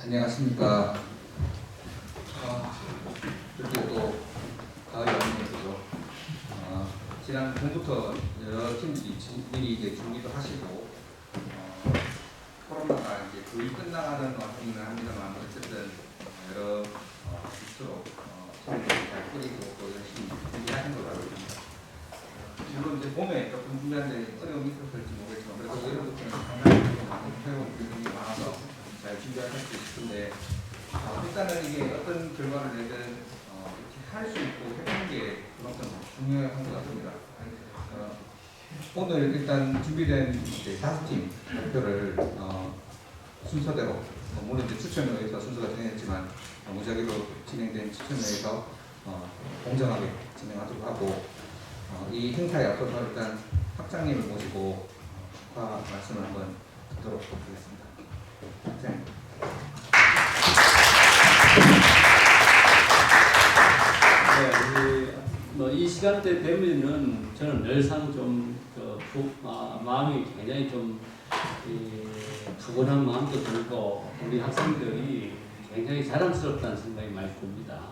안녕하십니까. 드디어 또 가을이 왔네요. 지난 봄부터 여러 팀들이 미리 이제 준비도 하시고 코로나가 이제 거의 끝나가는 와중이긴 합니다만 어쨌든 여러 기초로 팀들이 잘 꾸리고 또 열심히 준비하신 걸 알고 있습니다. 물론 이제 봄에 조금 준비하는데 어려움이 있었을지 모르겠지만 그래도 여러분들은 상당히 새로운 교육이 많아서 잘 준비하실 수 있을 텐데 일단은 이게 어떤 결과를 내든 이렇게 할 수 있고 해보는 게 그만큼 중요한 것 같습니다. 오늘 일단 준비된 5팀 발표를 순서대로 물론 이제 추첨에 의해서 순서가 정해졌지만 무작위로 진행된 추첨에 의해서 공정하게 진행하도록 하고 이 행사에 앞서서 일단 학장님을 모시고 말씀을 한번 듣도록 하겠습니다. 학장님. 네, 이 시간대 되면은 저는 늘상 좀 마음이 굉장히 좀 푸근한 마음도 들고 우리 학생들이 굉장히 자랑스럽다는 생각이 많이 듭니다.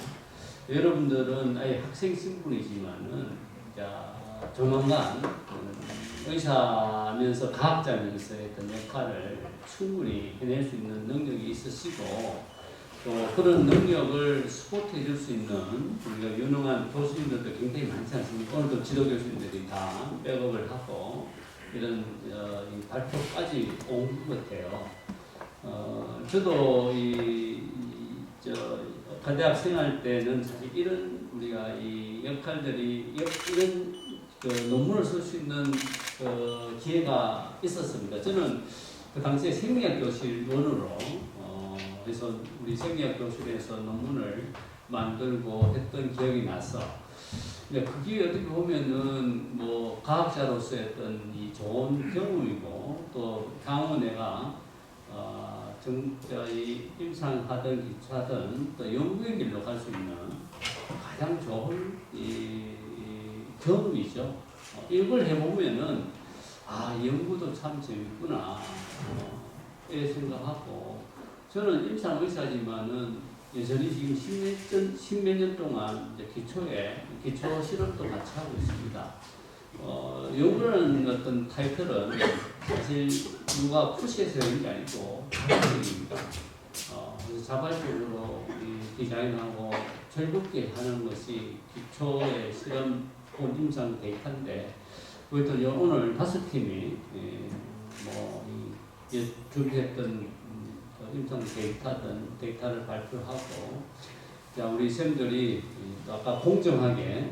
여러분들은 아예 학생 신분이지만은 조만간 의사면서 과학자면서 했던 역할을 충분히 해낼 수 있는 능력이 있으시고 또 그런 능력을 스포트해 줄 수 있는 우리가 유능한 교수님들도 굉장히 많지 않습니까? 오늘도 지도 교수님들이 다 백업을 하고 이런 발표까지 온 것 같아요. 저도 대학 생활 때는 사실 이런 우리가 이 역할들이 이런 논문을 쓸 수 있는 기회가 있었습니다. 저는 그 당시에 생리학 교실원으로 그래서 우리 생리학 교실에서 논문을 만들고 했던 기억이 나서 그게 어떻게 보면은 뭐 과학자로서의 어떤 이 좋은 경험이고 또 향후 내가 이 임상하든 기차든 또 연구의 길로 갈 수 있는 가장 좋은 이 경험이죠. 이걸 해보면은 연구도 참 재밌구나 이렇게 생각하고 저는 임상 의사지만은 여전히 지금 십몇 년 동안 이제 기초 실험도 같이 하고 있습니다. 연구라는 어떤 타이틀은 사실 누가 푸시해서 하는 게 아니고 자발적입니다. 그래서 자발적으로 디자인하고 즐겁게 하는 것이 기초의 실험 임상 데이터인데 그것도 오늘 5팀이 준비했던 임상 데이터를 발표하고 우리 쌤들이 아까 공정하게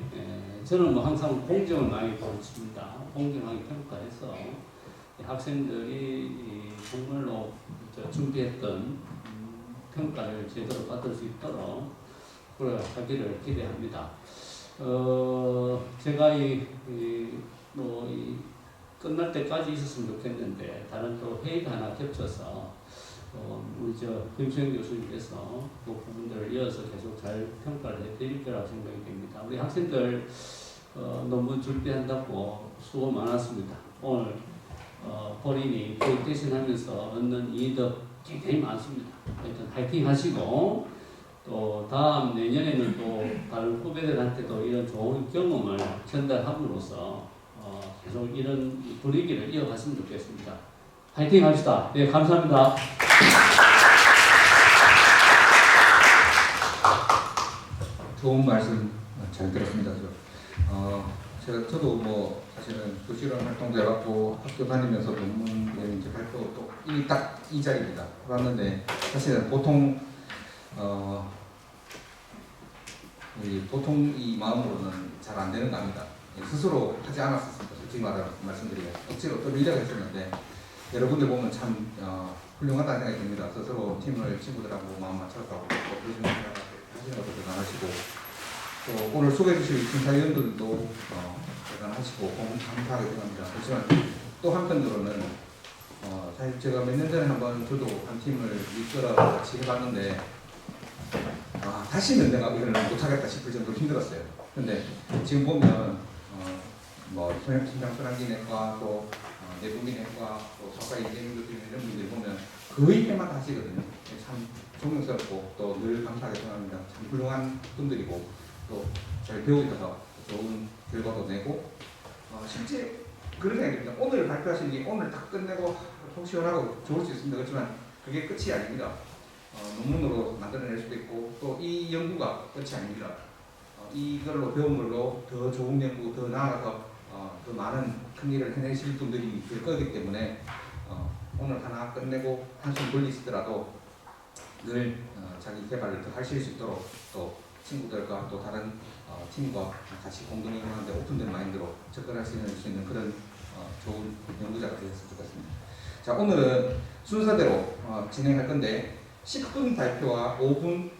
저는 뭐 항상 공정을 많이 보십니다. 공정하게 평가해서 학생들이 정말로 준비했던 평가를 제대로 받을 수 있도록 하기를 기대합니다. 제가 끝날 때까지 있었으면 좋겠는데 다른 또 회의가 하나 겹쳐서 우리 김수영 교수님께서 그 부분들을 이어서 계속 잘 평가를 해드릴 거라고 생각이 됩니다. 우리 학생들 논문 준비한다고 수고 많았습니다. 오늘 본인이 프레젠테이션 하면서 얻는 이익도 굉장히 많습니다. 하여튼 화이팅 하시고 또 다음 내년에는 또 다른 후배들한테도 이런 좋은 경험을 전달함으로써 계속 이런 분위기를 이어갔으면 좋겠습니다. 화이팅 합시다. 네, 감사합니다. 좋은 말씀 잘 들었습니다. 저도 사실은 교실원 활동도 해봤고 학교 다니면서 논문 이제 발표 또 딱 이 자리입니다. 해봤는데 사실은 보통 이 마음으로는 잘 안 되는 겁니다. 스스로 하지 않았었습니다. 솔직히 말씀드리면 억지로 또 밀려고 했었는데 여러분들 보면 참 훌륭하다는 생각이 듭니다. 스스로 팀을 친구들하고 마음 맞춰가고 하시는 것도 대단하시고 또 오늘 소개해 주실 심사위원들도 대단하시고 감사하게 생각합니다. 하지만 또 한편으로는 사실 제가 몇 년 전에 한번 저도 한 팀을 이끌어 같이 해봤는데 다시는 내가 이걸 못하겠다 싶을 정도로 힘들었어요. 근데 지금 보면 심장순환기내과 또 내부기내과 또 가까이 있는 이런 분들 보면 거의 해마다 하시거든요. 참 존경스럽고 또 늘 감사하게 생각합니다. 참 훌륭한 분들이고 또 잘 배우고 있어서 좋은 결과도 내고 실제 그런 생각이 듭니다. 오늘 발표하신 게 오늘 다 끝내고 속 시원하고 좋을 수 있습니다. 그렇지만 그게 끝이 아닙니다. 논문으로 만들어낼 수도 있고 또 이 연구가 끝이 아닙니다. 이걸로 배운 걸로 더 좋은 연구, 더 나아가서 더 많은 큰 일을 해내실 분들이 될 거기 때문에 오늘 하나 끝내고 한숨 돌리시더라도 늘 자기 개발을 더 하실 수 있도록 또 친구들과 또 다른 팀과 같이 공동에 하는데 오픈된 마인드로 접근할 수 있는 그런 좋은 연구자가 되었으면 좋겠습니다. 자, 오늘은 순서대로 진행할 건데 10분 발표와 5분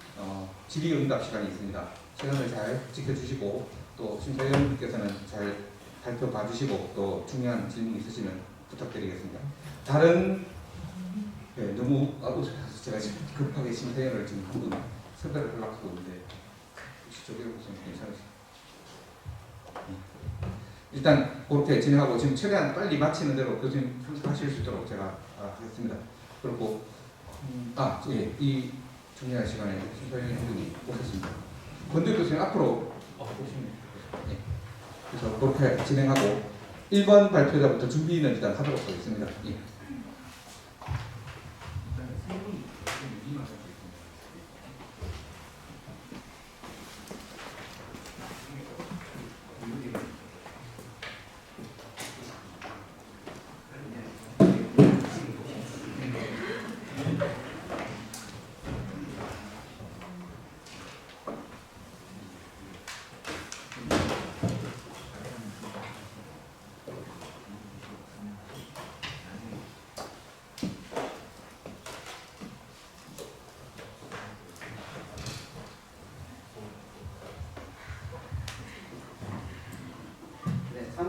질의응답 시간이 있습니다. 시간을 잘 지켜주시고 또 심사위원님께서는 잘 발표 봐주시고 또 중요한 질문 있으시면 부탁드리겠습니다. 다른 너무 제가 지금 급하게 심사위원을 지금 한 분 섭외를 하려고 하고 있는데 혹시 저기 보시면 괜찮으세요? 일단 그렇게 진행하고 지금 최대한 빨리 마치는 대로 교수님 참석하실 수 있도록 제가 하겠습니다. 그리고 이 중요한 시간에 심사위원 한 분이 오셨습니다. 권대 교수님 앞으로 오시면 네. 그래서 그렇게 진행하고 1번 발표자부터 준비는 일단 하도록 하겠습니다. 예.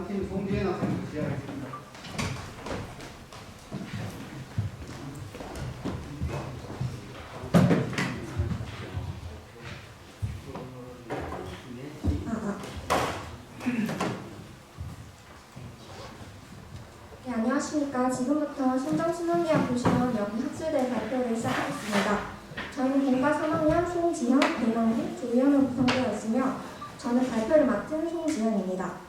팀 송지현 학생 지시하겠습니다. 네, 안녕하십니까. 지금부터 신정신혼대학 교실원 여기 학술대 발표를 시작하겠습니다. 저희는 본과 3학년 송지현, 배영희, 조희연으로 구성되어 있으며 저는 발표를 맡은 송지현입니다.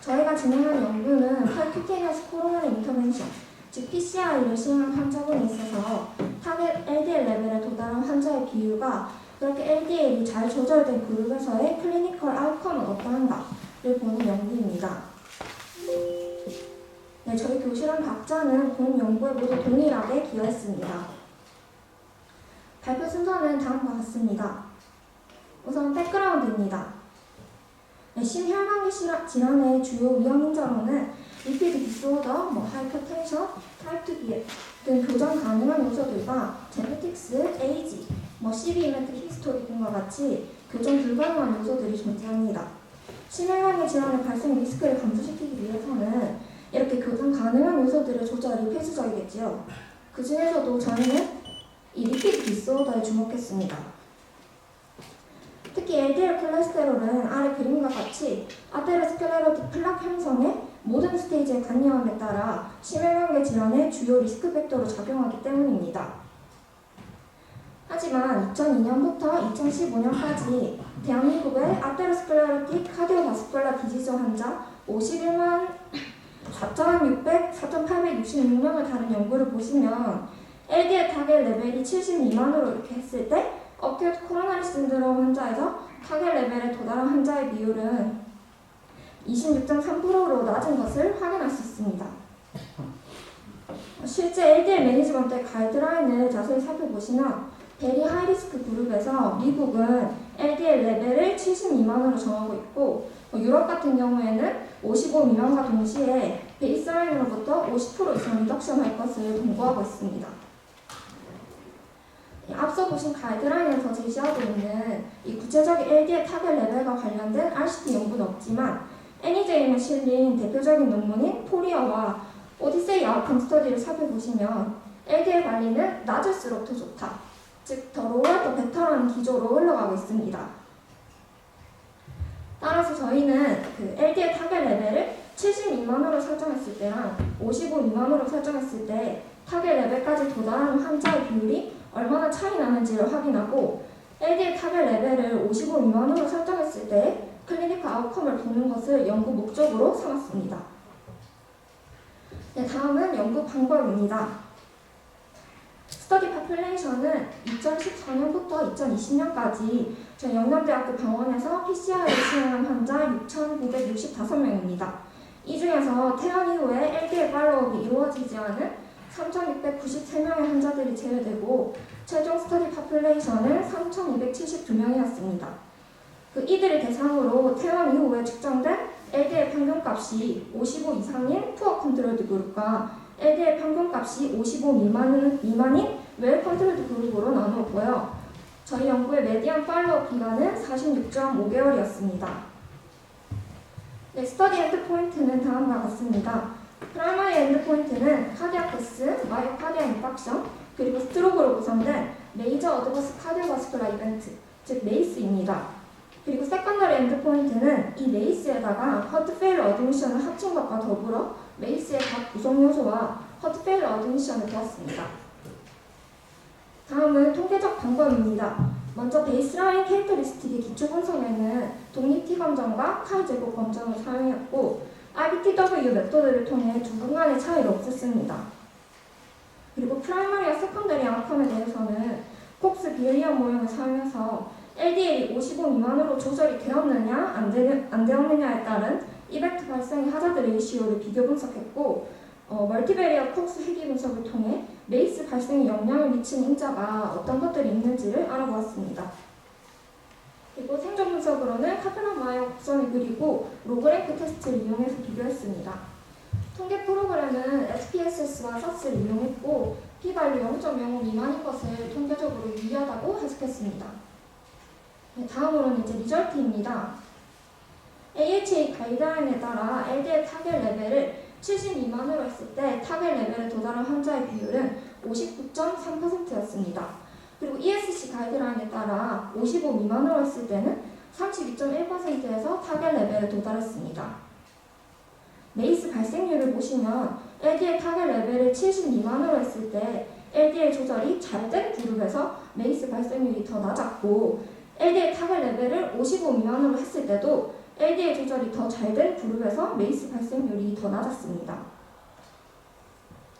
저희가 진행한 연구는 퍼큐테니어스 코로나리 인터벤션, 즉 PCI를 시행한 환자분이 있어서 타겟 LDL 레벨에 도달한 환자의 비율과 그렇게 LDL이 잘 조절된 그룹에서의 클리니컬 아웃컴은 어떠한가를 보는 연구입니다. 네, 저희 교실원 각자는 본 연구에 모두 동일하게 기여했습니다. 발표 순서는 다음과 같습니다. 우선 백그라운드입니다. 네, 심혈관계 질환의 주요 위험 인자로는 리피드 디스오더, 하이퍼텐션, 타입 2 등 교정 가능한 요소들과 제네틱스, 에이지, CV 이벤트 히스토리 등과 같이 교정 불가능한 요소들이 존재합니다. 심혈관계 질환의 발생 리스크를 감소시키기 위해서는 이렇게 교정 가능한 요소들의 조절이 필수적이겠지요. 그 중에서도 저희는 이 리피드 디스오더에 주목했습니다. 특히 LDL 콜레스테롤은 아래 그림과 같이 아테로스클레로틱 플락 형성의 모든 스테이지의 관여함에 따라 심혈관계 질환의 주요 리스크 팩터로 작용하기 때문입니다. 하지만 2002년부터 2015년까지 대한민국의 아테로스클레로틱 카디오바스쿨라 디지즈 환자 51만 4,866명을 다룬 연구를 보시면 LDL 타겟 레벨이 70 미만으로 이렇게 했을 때 어큐트 코로나리 신드롬 환자에서 타겟 레벨에 도달한 환자의 비율은 26.3%로 낮은 것을 확인할 수 있습니다. 실제 LDL 매니지먼트의 가이드라인을 자세히 살펴보시면 베리 하이리스크 그룹에서 미국은 LDL 레벨을 70 미만으로 정하고 있고 유럽 같은 경우에는 55 미만과 동시에 베이스라인으로부터 50% 이상 리덕션 할 것을 권고하고 있습니다. 앞서 보신 가이드라인에서 제시하고 있는 이 구체적인 LDL 타겟 레벨과 관련된 RCT 연구는 없지만 NEJM에 실린 대표적인 논문인 포리어와 오디세이 아웃컴 스터디를 살펴보시면 LDL 관리는 낮을수록 더 좋다. 즉, 더 로월 더 베터라는 기조로 흘러가고 있습니다. 따라서 저희는 그 LDL 타겟 레벨을 70 미만으로 설정했을 때랑 55 미만으로 설정했을 때 타겟 레벨까지 도달하는 환자의 비율이 얼마나 차이 나는지를 확인하고 LDL 타겟 레벨을 55 미만으로 설정했을 때 클리니컬 아웃컴을 보는 것을 연구 목적으로 삼았습니다. 네, 다음은 연구 방법입니다. 스터디 파퓰레이션은 2014년부터 2020년까지 저희 영남대학교 병원에서 PCR을 시행한 환자 6,965명입니다. 이 중에서 퇴원 이후에 LDL 팔로우업이 이루어지지 않은 3,693명의 환자들이 제외되고 최종 스터디 파퓰레이션은 3,272명이었습니다. 이들을 대상으로 퇴원 이후에 측정된 LDL 평균값이 55 이상인 푸어 컨트롤드 그룹과 LDL 평균값이 55 미만인 웰 컨트롤드 그룹으로 나누었고요. 저희 연구의 메디안 팔로우 기간은 46.5개월이었습니다. 네, 스터디 엔드포인트는 다음과 같습니다. 프라이머리 엔드포인트는 카디악 데스, 마이오카디아 인팍션, 그리고 스트로크로 구성된 메이저 어드버스 카디오바스쿨라 이벤트, 즉 메이스입니다. 그리고 세컨더리 엔드포인트는 이 메이스에다가 허트페일러 어드미션을 합친 것과 더불어 메이스의 각 구성 요소와 허트페일러 어드미션을 더했습니다. 다음은 통계적 방법입니다. 먼저 베이스라인 캐릭터리스틱의 기초 분석에는 독립 T 검정과 카이 제곱 검정을 사용했고 RBTW 메소드를 통해 두 분간의 차이를 없앴습니다. 그리고 프라이머리와 세컨더리 아웃컴에 대해서는 콕스 비엘리언 모형을 사용해서 LDL이 55 미만으로 조절이 되었느냐 안 되었느냐에 따른 이벤트 발생 하자드 레이시오를 비교 분석했고 멀티베리어 콕스 회귀 분석을 통해 메이스 발생에 영향을 미치는 인자가 어떤 것들이 있는지를 알아보았습니다. 그리고 생존 분석으로는 카페나마이어 곡선을 그리고 로그랭크 테스트를 이용해서 비교했습니다. 통계 프로그램은 SPSS와 SATS를 이용했고 p-value 0.05 미만인 것을 통계적으로 유리하다고 해석했습니다. 네, 다음으로는 이제 리절트입니다. AHA 가이드라인에 따라 LDL 타겟 레벨을 70 미만으로 했을 때 타겟 레벨에 도달한 환자의 비율은 59.3%였습니다. 그리고 ESC 가이드라인에 따라 55 미만으로 했을 때는 32.1%에서 타겟 레벨에 도달했습니다. 메이스 발생률을 보시면 LDL 타겟 레벨을 70 미만으로 했을 때 LDL 조절이 잘 된 그룹에서 메이스 발생률이 더 낮았고 LDL 타겟 레벨을 55 미만으로 했을 때도 LDL 조절이 더 잘 된 그룹에서 메이스 발생률이 더 낮았습니다.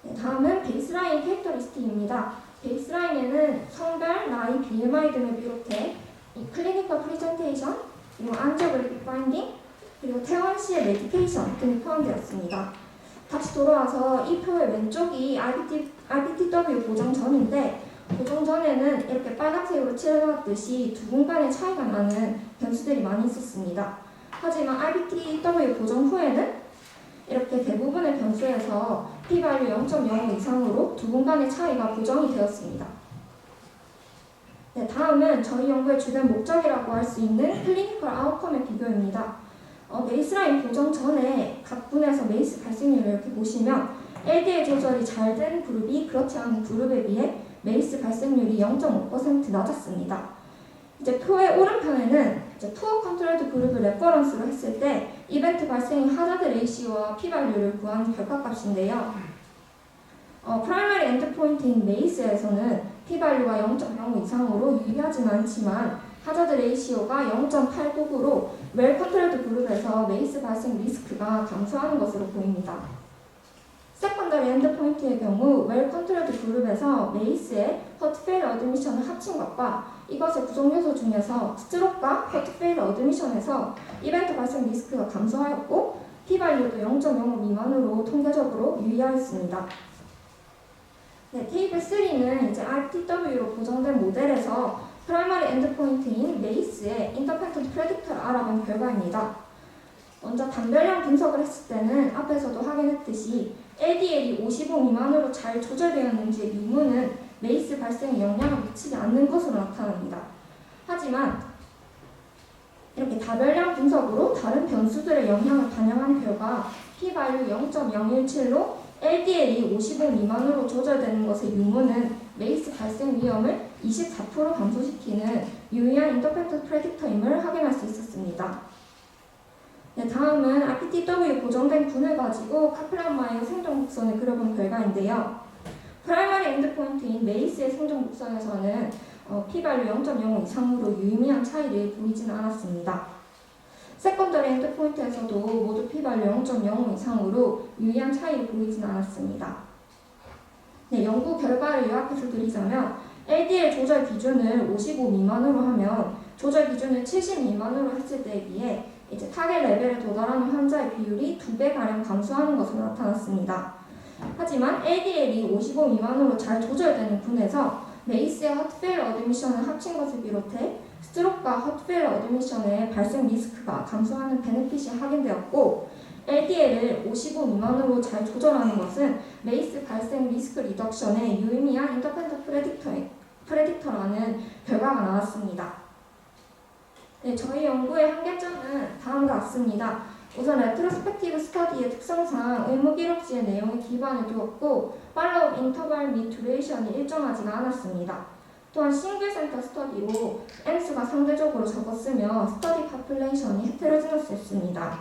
네, 다음은 베이스라인 캐릭터리스틱입니다. 베이스라인에는 성별, 나이, BMI 등을 비롯해 클리니컬 프리젠테이션, 그리고 안지오그래픽 파인딩, 그리고 퇴원 시의 메디케이션 등이 포함되었습니다. 다시 돌아와서 이 표의 왼쪽이 RBTW 보정 전인데 보정 전에는 이렇게 빨간색으로 칠해놨듯이 두 분간의 차이가 나는 변수들이 많이 있었습니다. 하지만 RBTW 보정 후에는 이렇게 대부분의 변수에서 p-value 0.05 이상으로 두 분간의 차이가 보정이 되었습니다. 네, 다음은 저희 연구의 주된 목적이라고 할 수 있는 클리니컬 아웃컴의 비교입니다. 베이스라인 보정 전에 각 분에서 메이스 발생률을 이렇게 보시면 LDL 조절이 잘 된 그룹이 그렇지 않은 그룹에 비해 메이스 발생률이 0.5% 낮았습니다. 이제 표의 오른편에는 푸어 컨트롤드 그룹을 레퍼런스로 했을 때 이벤트 발생의 하자드 레이시오와 p-value를 구한 결과값인데요. 프라이머리 엔드포인트인 메이스에서는 p-value가 0.05 이상으로 유리하진 않지만 하자드 레이시오가 0.89로 웰 컨트롤드 그룹에서 메이스 발생 리스크가 감소하는 것으로 보입니다. 세컨더리 엔드포인트의 경우 웰 컨트롤드 그룹에서 메이스의 허트페일러 어드미션을 합친 것과 이것의 구성 요소 중에서 스트로크와 허트페일러 어드미션에서 이벤트 발생 리스크가 감소하였고 p-value도 0.05 미만으로 통계적으로 유의하였습니다. 네, 테이블 3는 이제 RTW로 보정된 모델에서 프라이머리 엔드포인트인 메이스의 인터펜턴트 프레딕터를 알아본 결과입니다. 먼저 단별량 분석을 했을 때는 앞에서도 확인했듯이 LDL이 55 미만으로 잘 조절되었는지의 유무는 메이스 발생에 영향을 미치지 않는 것으로 나타납니다. 하지만 이렇게 다별량 분석으로 다른 변수들의 영향을 반영한 결과 p-value 0.017로 LDL이 55 미만으로 조절되는 것의 유무는 메이스 발생 위험을 24% 감소시키는 유의한 인터펜턴트 프레딕터임을 확인할 수 있었습니다. 네, 다음은 RPTW 고정된 군을 가지고 카플란마이어 생존 곡선을 그려본 결과인데요. 프라이머리 엔드포인트인 메이스의 생존 곡선에서는 p-value 0.05 이상으로 유의미한 차이를 보이지는 않았습니다. 세컨더리 엔드포인트에서도 모두 p-value 0.05 이상으로 유의한 차이를 보이지는 않았습니다. 네, 연구 결과를 요약해서 드리자면 LDL 조절 기준을 55 미만으로 하면 조절 기준을 70 미만으로 했을 때에 비해 이제 타겟 레벨에 도달하는 환자의 비율이 2배가량 감소하는 것으로 나타났습니다. 하지만 LDL이 55 미만으로 잘 조절되는 군에서 메이스의 헛페일러 어드미션을 합친 것을 비롯해 스트로크와 헛페일러 어드미션의 발생 리스크가 감소하는 베네핏이 확인되었고, LDL을 55 미만으로 잘 조절하는 것은 메이스 발생 리스크 리덕션의 유의미한 인터펜더 프레딕터라는 결과가 나왔습니다. 네, 저희 연구의 한계점은 다음과 같습니다. 우선 레트로스펙티브 스터디의 특성상 의무 기록지의 내용에 기반을 두었고 팔로우 인터벌 및 듀레이션이 일정하지가 않았습니다. 또한 싱글 센터 스터디로 N수가 상대적으로 적었으며 스터디 파퓰레이션이 헤테로지너스였습니다.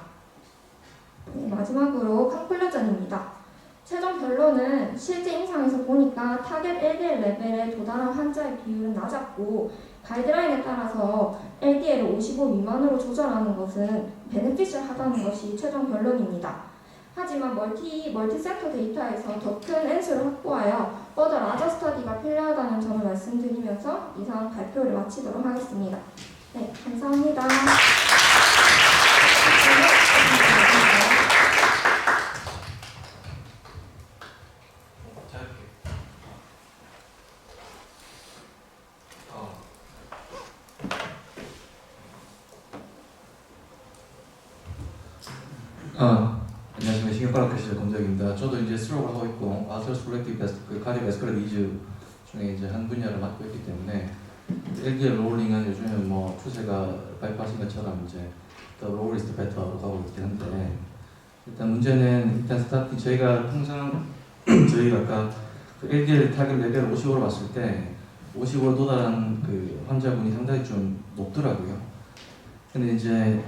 네, 마지막으로 컨클루전입니다. 최종 결론은 실제 임상에서 보니까 타겟 LDL 레벨에 도달한 환자의 비율은 낮았고 가이드라인에 따라서 LDL을 55 미만으로 조절하는 것은 베네피셜하다는 것이 최종 결론입니다. 하지만 멀티센터 데이터에서 더 큰 N수를 확보하여 further larger 스터디가 필요하다는 점을 말씀드리면서 이상 발표를 마치도록 하겠습니다. 네, 감사합니다. 안녕하십니까. 신경과학 교실 검정입니다. 저도 이제 스트로크를 하고 있고 아스터로스콜렉티브 카디오베스컬러 디즈 중에 이제 한 분야를 맡고 있기 때문에 LDL 로울링은 요즘에 뭐 추세가 발표하신 것처럼 이제 더 로울 이스 베터로 가고 있긴 한데, 일단 문제는 일단 스타팅 저희가 통상 저희가 아까 그 LDL 타겟 레벨 55로 봤을 때 55로 도달한 그 환자분이 상당히 좀 높더라고요. 근데 이제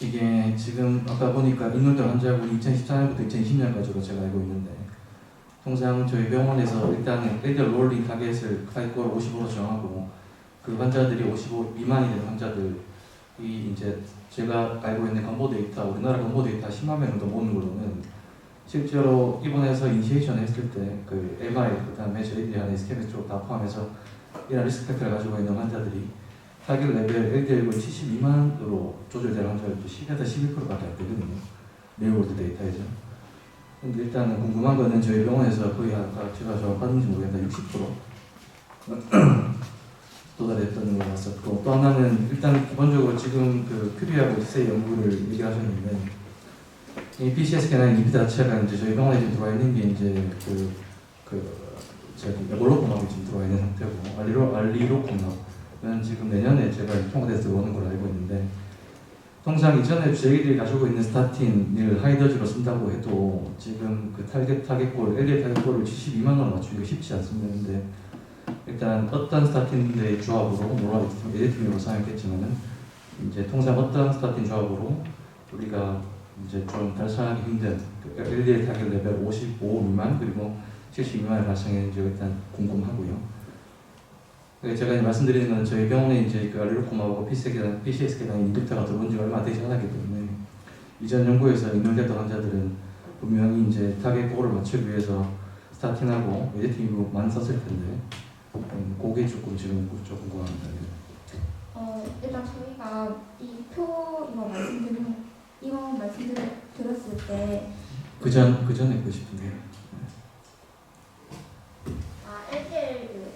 이게 지금 아까 보니까 인원들 환자분이 2014년부터 2020년까지로 제가 알고 있는데, 통상 저희 병원에서 일단 LDL 롤링 타겟을 타입을 55로 정하고 그 환자들이 55 미만이 되는 환자들이 이제 제가 알고 있는 건보 데이터, 우리나라 건보 데이터 10만 명 정도 모는 걸로는 실제로 입원해서 인시에이션 했을 때 그 MI 그다음에 저희들이 하는 스캐너 쪽 다 포함해서 이런 리스크 팩터를 가지고 있는 환자들이 타겟 레벨 LDL 70 미만으로 조절되는 환자들도 10에서 11%밖에 안 되거든요. 레이월드 데이터에서. 근데 일단은 궁금한 거는 저희 병원에서 거의 아까 제가 받은지 모르겠는데 60% 도달했던 것 같았고, 또 하나는 일단 기본적으로 지금 그 큐리하고 디세이 연구를 얘기하셨는데 이 PCSK9 인히비터 자체가 이제 저희 병원에 지금 들어와 있는 게 이제 저기 에볼로콤하고 지금 들어와 있는 상태고, 알리로콤은 지금 내년에 제가 통과돼서 들어오는 걸로 알고 있는데, 통상 이전에 저희들이 가지고 있는 스타틴을 하이더즈로 쓴다고 해도 지금 그 타겟골, LDL 타겟골을 72만원으로 맞추기가 쉽지 않습니다. 근데 일단 어떤 스타틴의 조합으로, 물론 에디팅으로 사용했겠지만은 이제 통상 어떤 스타틴 조합으로 우리가 이제 좀 달성하기 힘든 그 LDL 타겟 레벨 55 미만 그리고 70 미만을 발생했는지 일단 궁금하고요. 제가 이제 말씀드리는 건 저희 병원에 이제 그 알리로콤하고 PCSK9 인히비터가 들어온 지 얼마 되지 않았기 때문에 이전 연구에서 인용됐던 환자들은 분명히 이제 타겟골을 맞추기 위해서 스타틴하고 에디팅으로 많이 썼을 텐데 그게 조금 지금 좀 궁금합니다. 일단 저희가 이거 말씀드렸을 때 그 전에 그 싶은데요.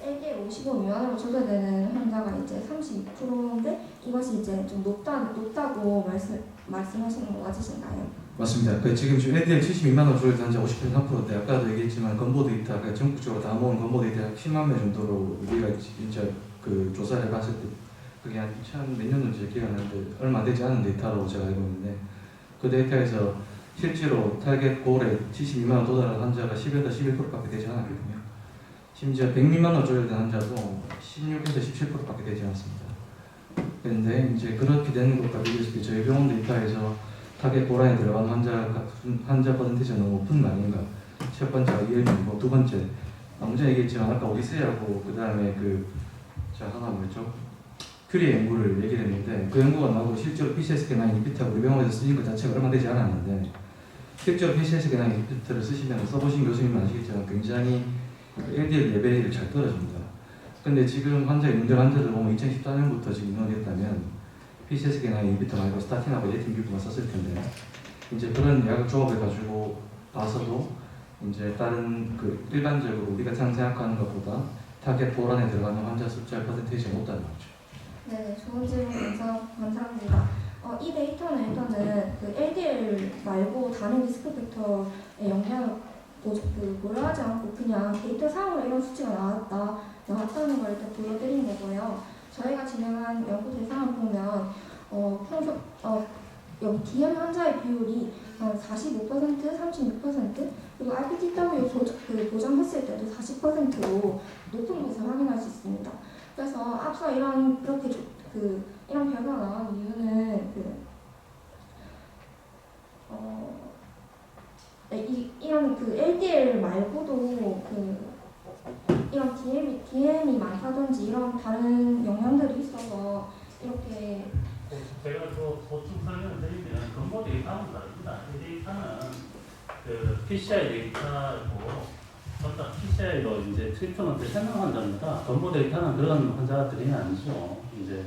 LDL 55 미만으로 조절되는 환자가 이제 32%인데 이것이 이제 좀 높다고 말씀하시는 거 맞으신가요? 맞습니다. 지금 LDL 70 미만으로 조절된 환자 53%인데 아까도 얘기했지만 건보 데이터, 전국적으로 다 모은 건보 데이터 약 10만 명 정도로 우리가 진짜 그 조사를 해봤을 때 그게 한 2000 몇 년도인지 기억이 안 나는데 얼마 되지 않은 데이터로 제가 알고 있는데, 그 데이터에서 실제로 타겟 골에 70 미만으로 도달한 환자가 10에서 11%밖에 되지 않았거든요. 심지어 100 미만으로 조절된 환자도 16에서 17%밖에 되지 않습니다. 그런데 이제 그렇게 되는 것과 비교했을 때 저희 병원 데이터에서 타겟 골 안에 들어간 환자 퍼센티지가 너무 높은 거 아닌가. 첫 번째가 EL이고 두 번째 아무 전에 얘기했지만 아까 오디세이하고 그 다음에 그 제가 하나 뭐였죠? 큐리 연구를 얘기를 했는데 그 연구가 나오고 실제로 PCSK9 인히비터가 우리 병원에서 쓰인 것 자체가 얼마 되지 않았는데 실제로 PCSK9 인히비터를 쓰시면 써보신 교수님은 아시겠지만 굉장히 그 LDL 레벨이 잘 떨어집니다. 근데 지금 문제 환자들 보면 2014년부터 지금 인원했다면 PCSK9 인히비터 말고 스타틴하고 예팅기구만 썼을 텐데 이제 그런 약을 조합해가지고 봐서도 이제 다른 그 일반적으로 우리가 생각하는 것보다 타겟 보란에 들어가는 환자 숫자 퍼센테이지가 높다는 거죠. 네, 좋은 질문 감사합니다. 이 데이터는 일단은 그 LDL 말고 다른 리스크 팩터의 영향을 고려하지 않고 그냥 데이터 상으로 이런 수치가 나왔다는 걸 일단 보여드린 거고요. 저희가 진행한 연구 대상을 보면 여기 DM 환자의 비율이 한 45%, 36% 그리고 RPTW 보정했을 때도 40%로 높은 것을 확인할 수 있습니다. 그래서 앞서 이런 결과가 나온 이유는 이런 LDL 말고도 이런 DM이 많다든지 이런 다른 영향들이 있어서 이렇게 제가 보충 설명을 드리면 근거 데이터는 다릅니다. 이 데이터는 그 PCI 데이터고 어떤 PCI로 이제 트리트먼트 했는 환자입니다. 근거 데이터는 그런 환자들이 아니죠. 이제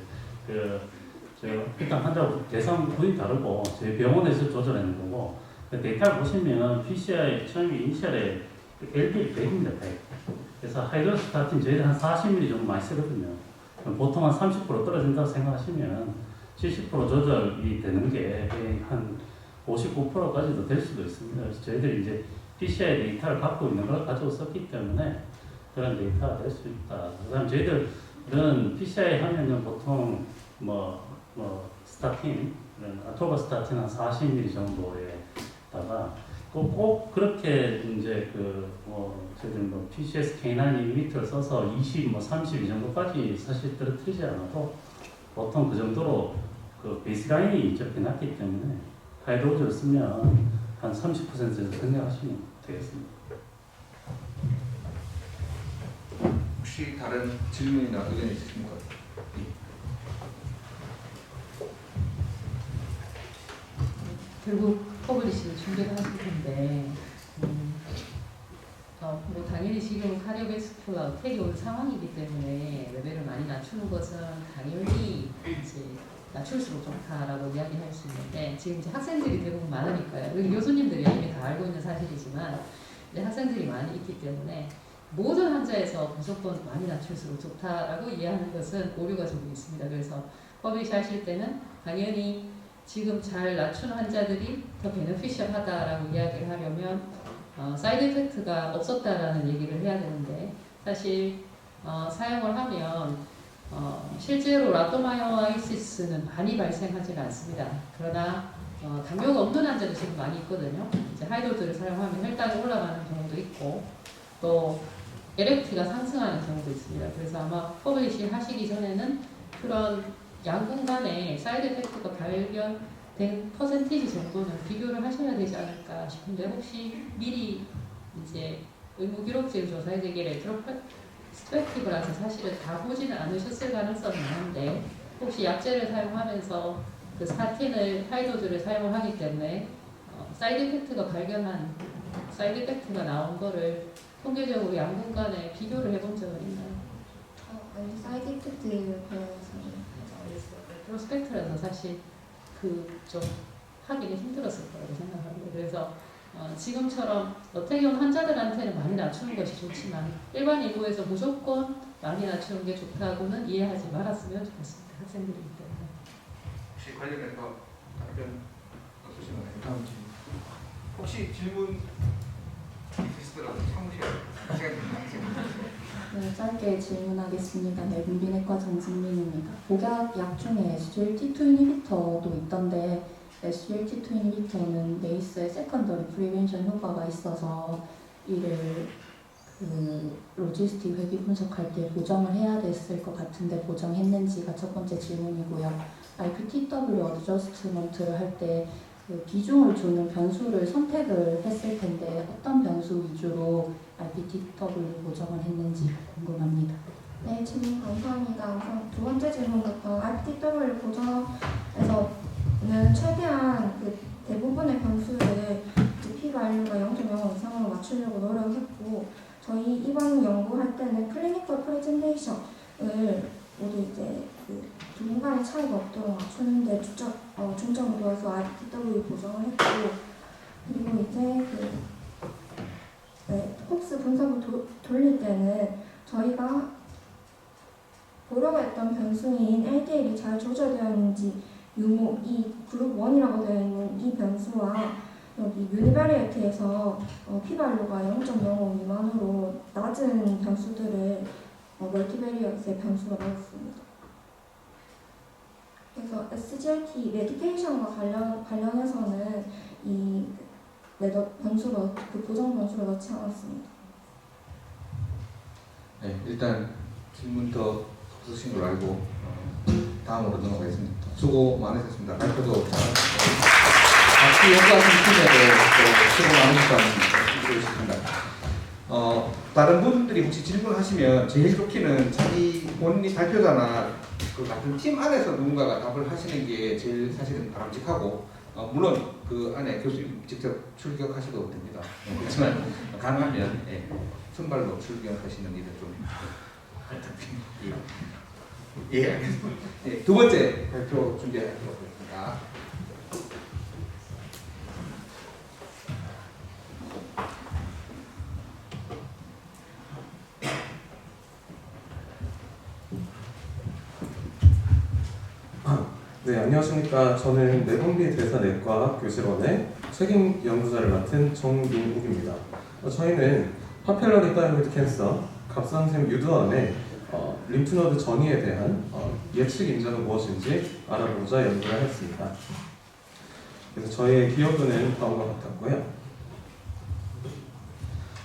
일단 환자 대상 부위 다르고 저희 병원에서 조절하는 거고 그 데이터를 보시면 PCI 처음에 이니셜에 LDL 100입니다. 100. 그래서 하이드로스타틴 저희들 한 40ml 정도 많이 쓰거든요. 보통 한 30% 떨어진다고 생각하시면 70% 조절이 되는 게 한 59%까지도 될 수도 있습니다. 그래서 저희들이 이제 PCI 데이터를 갖고 있는 걸 가지고 썼기 때문에 그런 데이터가 될 수 있다. 그 다음에 저희들은 PCI 하면은 보통 스타틴, 아토바스타틴 한 40ml 정도에다가 꼭 그렇게 이제 저희들 PCSK9 인히비터를 써서 20, 30 이 정도까지 사실 떨어뜨리지 않아도 보통 그 정도로 베이스라인이 접해놨기 때문에 하이도즈를 쓰면 한 30%에서 생각하시면 되겠습니다. 혹시 다른 질문이나 의견이 있으십니까? 결국 퍼블리시를 준비를 하실 텐데 당연히 지금 카디오베스큘러 어택이 올 상황이기 때문에 레벨을 많이 낮추는 것은 당연히 이제 낮출수록 좋다라고 이야기할 수 있는데 지금 이제 학생들이 대부분 많으니까요. 여기 교수님들이 이미 다 알고 있는 사실이지만 이제 학생들이 많이 있기 때문에 모든 환자에서 무조건 많이 낮출수록 좋다라고 이해하는 것은 오류가 좀 있습니다. 그래서 퍼블리시 하실 때는 당연히 지금 잘 낮추는 환자들이 더 베네피셜하다라고 이야기를 하려면 사이드 이펙트가 없었다라는 얘기를 해야 되는데 사실 사용을 하면 실제로 라토마이오아이시스는 많이 발생하지는 않습니다. 그러나 당뇨가 없는 환자도 지금 많이 있거든요. 이제 하이도즈를 사용하면 혈당이 올라가는 경우도 있고 또 LFT가 상승하는 경우도 있습니다. 그래서 아마 퍼블리시 하시기 전에는 그런 양군 간에 사이드 이펙트가 발견된 퍼센티지 정도는 비교를 하셔야 되지 않을까 싶은데 혹시 미리 이제 의무기록질 조사에 되게 레트로스펙티브라서 사실은 다 보지는 않으셨을 가능성이 많은데 혹시 약제를 사용하면서 그 스타틴을 하이도즈를 사용을 하기 때문에 사이드 이펙트가 나온 거를 통계적으로 양군 간에 비교를 해본 적은 있나요? 아니, 사이드 이펙트 레트로스펙트라서 사실 좀 하기는 힘들었을 거라고 생각합니다. 그래서 지금처럼 어택이온 환자들한테는 많이 낮추는 것이 좋지만 일반 인구에서 무조건 많이 낮추는 게 좋다고는 이해하지 말았으면 좋겠습니다. 학생들이기 때문에. 혹시 관련해서 답변 없으신가요? 다음 질문. 혹시 질문 있으시더라도 참으셔야 돼요. 네, 짧게 질문하겠습니다. 네, 문비내과 정진민입니다. 복약약 중에 SGLT2 인히비터도 있던데 SGLT2 인히비터는 메이스의 세컨더리 프리벤션 효과가 있어서 이를 로지스틱 회귀 분석할 때 보정을 해야 됐을 것 같은데 보정했는지가 첫 번째 질문이고요. RPTW 어드저스트먼트를 할 때 그 비중을 주는 변수를 선택을 했을 텐데 어떤 변수 위주로 RPTW 보정을 했는지 궁금합니다. 네, 질문 감사합니다. 우선 두 번째 질문부터 RPTW 보정에서는 최대한 그 대부분의 변수를 p-value가 0.05 이상으로 맞추려고 노력했고, 저희 이번 연구할 때는 클리니컬 프레젠테이션을 모두 이제 그 누군가의 차이가 없도록 맞추는데 중점을 두어서 RPTW 보정을 했고, 그리고 이제 홉스 분석을 돌릴 때는 저희가 보려고 했던 변수인 LDL이 잘 조절되어 있는지 유무, 이 그룹 1이라고 되어 있는 이 변수와 여기 유니바리에이트에서 p-value가 0.05 미만으로 낮은 변수들을 멀티베리어스의 변수로 넣었습니다. 그래서 SGLT 메디케이션과 관련해서는 이 변수로 그 보정 변수를 넣지 않았습니다. 네, 일단 질문 더 없으신 걸로 알고 다음으로 넘어가겠습니다. 수고 많으셨습니다. 발표도 잘하셨고 같이 연구하신 팀에도 수고 많으셨다는 말씀드리고 싶습니다. 다른 분들이 혹시 질문하시면 제일 좋기는 자기 본인이 발표자나 그 같은 팀 안에서 누군가가 답을 하시는 게 제일 사실은 바람직하고, 물론 그 안에 교수님 직접 출격하셔도 됩니다. 그렇지만 가능하면 선발로 출격하시는 일을 좀 예, 알겠습니다. 예, 두 번째 발표 준비하도록 하겠습니다. 네, 안녕하십니까. 저는 내분비 대사내과 교실원의 책임 연구자를 맡은 정민욱입니다. 저희는 파필러리 타이로이드 캔서 갑상샘 유두암의 림프노드 전이에 대한 예측 인자가 무엇인지 알아보고자 연구를 했습니다. 그래서 저희의 기여도는 다음과 같았고요.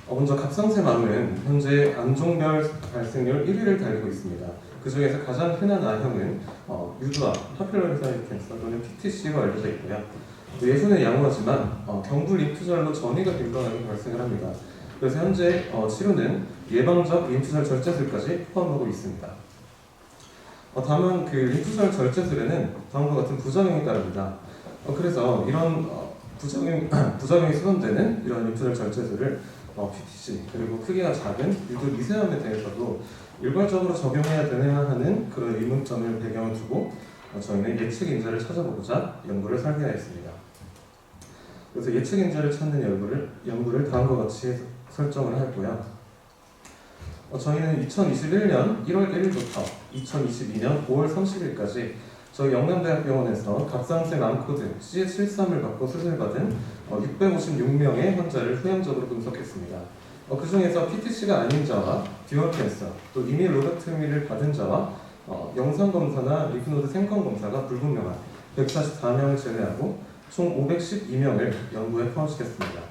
먼저 갑상샘암은 현재 암종별 발생률 1위를 달리고 있습니다. 그 중에서 가장 흔한 A형은 유두암, 파필러리 타이로이드 캔서 또는 PTC로 알려져 있고요. 예후는 양호하지만 경부 림프절로 전이가 빈번하게 발생을 합니다. 그래서 현재 치료는 예방적 림프절 절제술까지 포함하고 있습니다. 다만 그 림프절 절제술에는 다음과 같은 부작용이 따릅니다. 그래서 이런 부작용이 수반되는 이런 림프절 절제술을 PTC 그리고 크기가 작은 유두 미세암에 대해서도 일괄적으로 적용해야 되냐 하는 그런 의문점을 배경을 두고 저희는 예측 인자를 찾아보고자 연구를 설계하였습니다. 그래서 예측 인자를 찾는 연구를 다음과 같이 설정을 했고요. 저희는 2021년 1월 1일부터 2022년 5월 30일까지 저희 영남대학병원에서 갑상샘 암코드 CH73을 받고 수술받은 656명의 환자를 후행적으로 분석했습니다. 그 중에서 PTC가 아닌 자와 듀얼 캔서, 또 이미 로보토미를 받은 자와 영상검사나 리프노드 생검검사가 불분명한 144명을 제외하고 총 512명을 연구에 포함시켰습니다.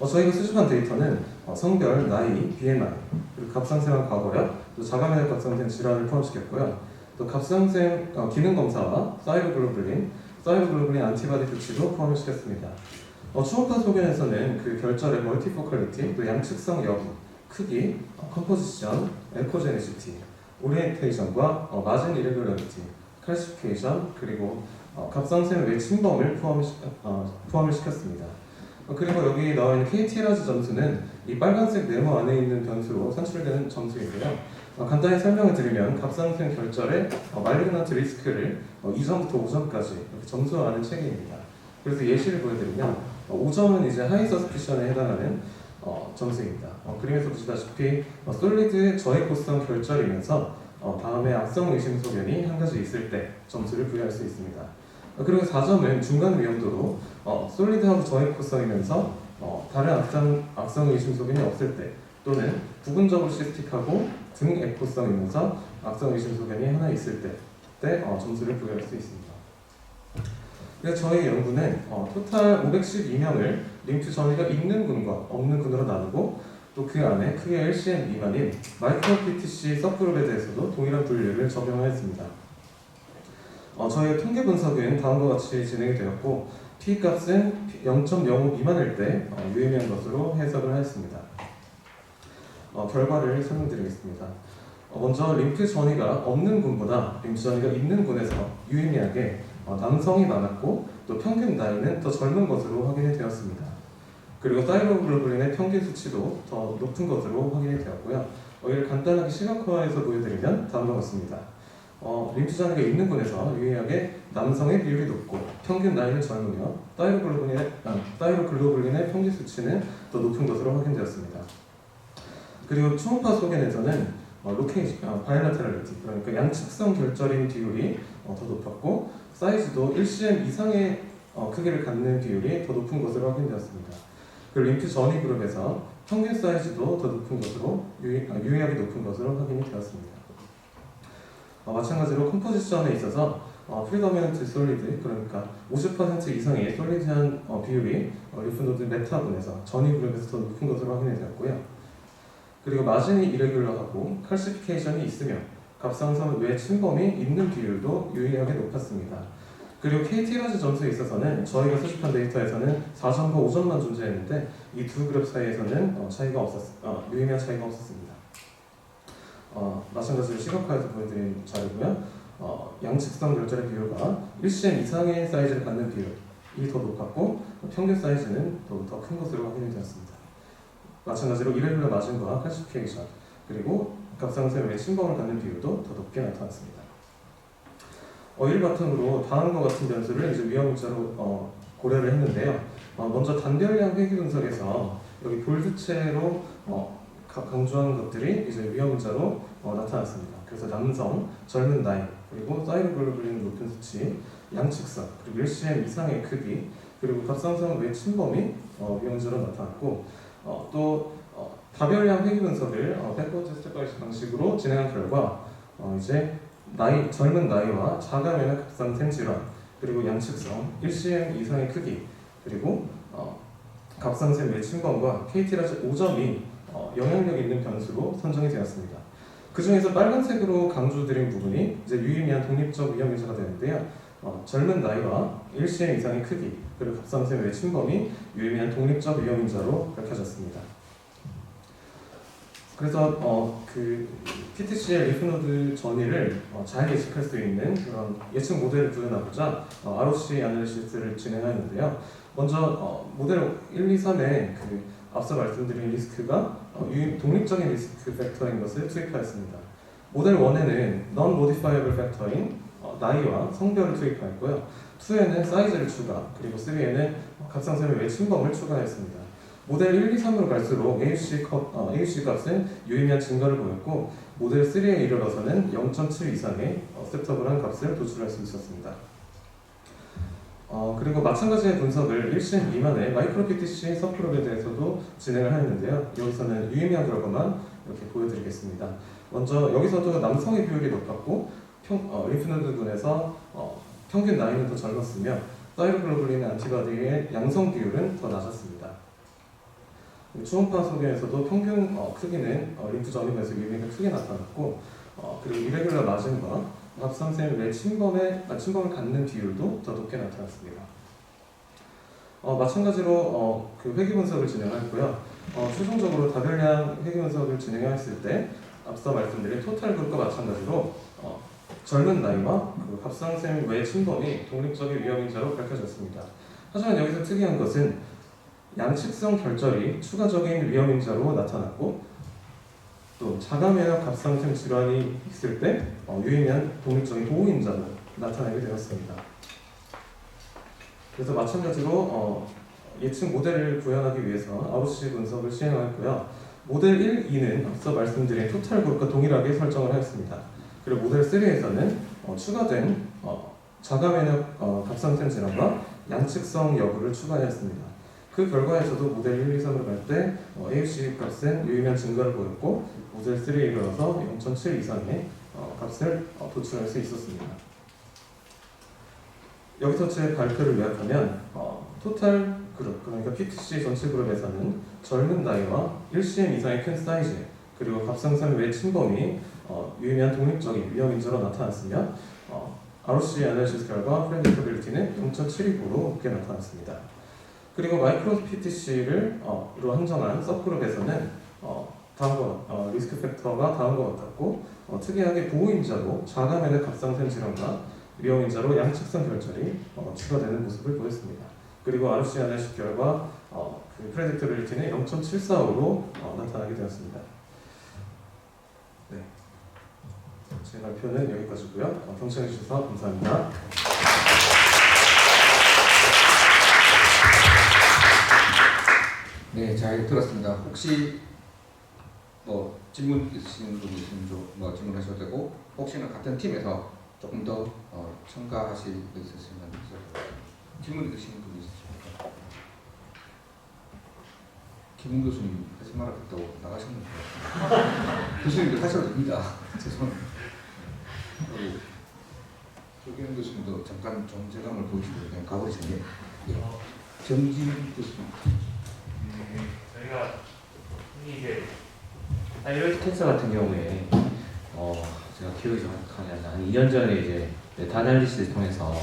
저희가 수집한 데이터는 성별, 나이, BMI, 그리고 갑상샘암 과거력, 또 자가면역 갑상샘 질환을 포함시켰고요. 또 갑상샘 기능검사와 사이로글로불린 안티바디 조치도 포함시켰습니다. 초음파 소견에서는 그 결절의 멀티포컬리티, 또 양측성 여부, 크기, 컴포지션, 에코제니시티, 오리엔테이션과 마진 이레귤러리티, 칼시피케이션, 그리고 갑상샘 외 침범을 포함을 시켰습니다. 그리고 여기 나와 있는 KT라즈 점수는 이 빨간색 네모 안에 있는 변수로 산출되는 점수인데요. 간단히 설명을 드리면 갑상샘 결절의 말리그넌트 리스크를 2점부터 5점까지 이렇게 점수화하는 체계입니다. 그래서 예시를 보여드리면 5점은 이제 하이 서스피션에 해당하는 점수입니다. 그림에서 보시다시피 솔리드 저해코성 결절이면서 다음에 악성 의심 소견이 한 가지 있을 때 점수를 부여할 수 있습니다. 그리고 4점은 중간 위험도로 솔리드하고 저해코성이면서 다른 악성 의심 소견이 없을 때, 또는 부분적으로 시스틱하고 등 에코성이면서 악성 의심 소견이 하나 있을 때 점수를 부여할 수 있습니다. 그래서 저희 연구는 토탈 512명을 림프 전이가 있는 군과 없는 군으로 나누고, 또 그 안에 크게 LCM 미만인 마이크로 PTC 서브그룹에 대해서도 동일한 분류를 적용하였습니다. 저희의 통계 분석은 다음과 같이 진행이 되었고 P값은 0.05 미만일 때 유의미한 것으로 해석을 하였습니다. 결과를 설명드리겠습니다. 먼저 림프 전이가 없는 군보다 림프 전이가 있는 군에서 유의미하게 남성이 많았고 또 평균 나이는 더 젊은 것으로 확인이 되었습니다. 그리고 사이로글로불린의 평균 수치도 더 높은 것으로 확인이 되었고요. 이를 간단하게 시각화해서 보여드리면 다음과 같습니다. 림프 전이가 있는 군에서 유의하게 남성의 비율이 높고 평균 나이는 젊으며 사이로글로불린의 평균 수치는 더 높은 것으로 확인되었습니다. 그리고 초음파 소견에서는 바이라테럴리티, 그러니까 양측성 결절인 비율이 더 높았고 사이즈도 1cm 이상의 크기를 갖는 비율이 더 높은 것으로 확인되었습니다. 그리고 림프 전이 그룹에서 평균 사이즈도 더 높은 것으로 유의하게 높은 것으로 확인이 되었습니다. 마찬가지로 컴포지션에 있어서 프리더미넌트 솔리드, 그러니까 50% 이상의 솔리드한 비율이 림프노드 메타군에서 전이 그룹에서 더 높은 것으로 확인이 되었고요. 그리고 마진이 이레귤러하고 칼시피케이션이 있으며 갑상선 외 침범이 있는 비율도 유의하게 높았습니다. 그리고 KT라즈 점수에 있어서는 저희가 수집한 데이터에서는 4점과 5점만 존재했는데 이 두 그룹 사이에서는 유의미한 차이가 없었습니다. 마찬가지로 시각화해서 보여드린 자료고요. 양측성 결절의 비율과 1cm 이상의 사이즈를 갖는 비율이 더 높았고 평균 사이즈는 더 큰 것으로 확인이 되었습니다. 마찬가지로 이레귤러 마진과 칼시피케이션 그리고 갑상선 외 침범을 갖는 비율도 더 높게 나타났습니다. 이를 바탕으로 다음과 같은 변수를 이제 위험인자로 고려를 했는데요. 먼저 단별량 회귀 분석에서 여기 볼드체로 강조한 것들이 이제 위험인자로 나타났습니다. 그래서 남성, 젊은 나이, 그리고 사이로글로불린 높은 수치, 양측성, 그리고 1cm 이상의 크기, 그리고 갑상선 외 침범이 위험인자로 나타났고 또 다별량 회귀 분석을 백워드 스텝바이 방식으로 진행한 결과 이제 젊은 나이와 자가면역 갑상선 질환, 그리고 양측성, 1cm 이상의 크기, 그리고 갑상선 외 침범과 KT라즈 5점이 영향력 있는 변수로 선정이 되었습니다. 그 중에서 빨간색으로 강조드린 부분이 이제 유의미한 독립적 위험인자가 되는데요. 젊은 나이와 1cm 이상의 크기, 그리고 갑상선 외 침범이 유의미한 독립적 위험인자로 밝혀졌습니다. 그래서 그 PTC의 림프노드 전이를 잘 예측할 수 있는 그런 예측 모델을 구현하고자 ROC 애널리시스를 진행하였는데요. 먼저 모델 1, 2, 3의 그 앞서 말씀드린 리스크가 독립적인 리스크 팩터인 것을 투입하였습니다. 모델 1에는 non-modifiable 팩터인 나이와 성별을 투입하였고요. 2에는 사이즈를 추가, 그리고 3에는 갑상선의 외 침범을 추가했습니다. 모델 1, 2, 3으로 갈수록 AUC 값은 유의미한 증가를 보였고 모델 3에 이르러서는 0.7 이상의 어셉터블한 값을 도출할 수 있었습니다. 그리고 마찬가지의 분석을 1cm 미만의 마이크로 PTC 서프룹에 대해서도 진행을 하였는데요. 여기서는 유의미한 결과만 이렇게 보여드리겠습니다. 먼저 여기서도 남성의 비율이 높았고 림프노드군에서 평균 나이는 더 젊었으며 사이로글로불린 안티바디의 양성 비율은 더 낮았습니다. 초음파 소견에서도 평균 크기는 림프 전입에서 유의미하게 크게 나타났고 그리고 이레귤러 마진과 갑상선 외 침범을 갖는 비율도 더 높게 나타났습니다. 마찬가지로 그 회귀 분석을 진행하였고요. 최종적으로 다별량 회귀 분석을 진행했을 때 앞서 말씀드린 토탈 그룹과 마찬가지로 젊은 나이와 그 갑상선 외 침범이 독립적인 위험인자로 밝혀졌습니다. 하지만 여기서 특이한 것은 양측성 결절이 추가적인 위험인자로 나타났고 또 자가면역 갑상선 질환이 있을 때 유의미한 독립적인 보호인자로 나타나게 되었습니다. 그래서 마찬가지로 예측 모델을 구현하기 위해서 ROC 분석을 시행하였고요. 모델 1, 2는 앞서 말씀드린 토탈 그룹과 동일하게 설정을 하였습니다. 그리고 모델 3에서는 추가된 자가면역 갑상선 질환과 양측성 여부를 추가하였습니다. 그 결과에서도 모델 1, 2, 3으로 갈 때 AUC 값은 유의미한 증가를 보였고 모델 3에 이르러서 0.7 이상의 값을 도출할 수 있었습니다. 여기서 제 발표를 요약하면 토탈 그룹, 그러니까 PTC 전체 그룹에서는 젊은 나이와 1cm 이상의 큰 사이즈 그리고 갑상선 외 침범이 유의미한 독립적인 위험인자로 나타났으며 ROC 애널리시스 결과 프레딕터빌리티는 0.72%로 높게 나타났습니다. 그리고 마이크로 PTC를 로 한정한 서브그룹에서는 다음과 리스크 팩터가 다음과 같았고 특이하게 보호인자로 자가면의 갑상선 질환과 위험인자로 양측성 결절이 추가되는 모습을 보였습니다. 그리고 ROC 애널리시스 결과 그 프레딕터빌리티는 0.74로 나타나게 되었습니다. 네, 제 발표는 여기까지고요. 경청해 주셔서 감사합니다. 네, 잘 들었습니다. 혹시 뭐 질문 있으신 분이 있으면 뭐 질문하셔도 되고, 혹시나 같은 팀에서 조금 더 첨가하실 수 있으시면 질문 있으신 분이 있으십니까? 김웅 교수님 하지 말았다고 나가셨는데 교수님들 하셔도 됩니다. 죄송합니다. 그리고 조기현 교수님도 잠깐 정제감을 보여주고 그냥 가버리셨네요. 예. 정진 교수님. 저희가 흔히 이제 타이로이드 캔서 같은 경우에 제가 기억이 정확하게 한 2년 전에 이제 메타 아날리시스를 통해서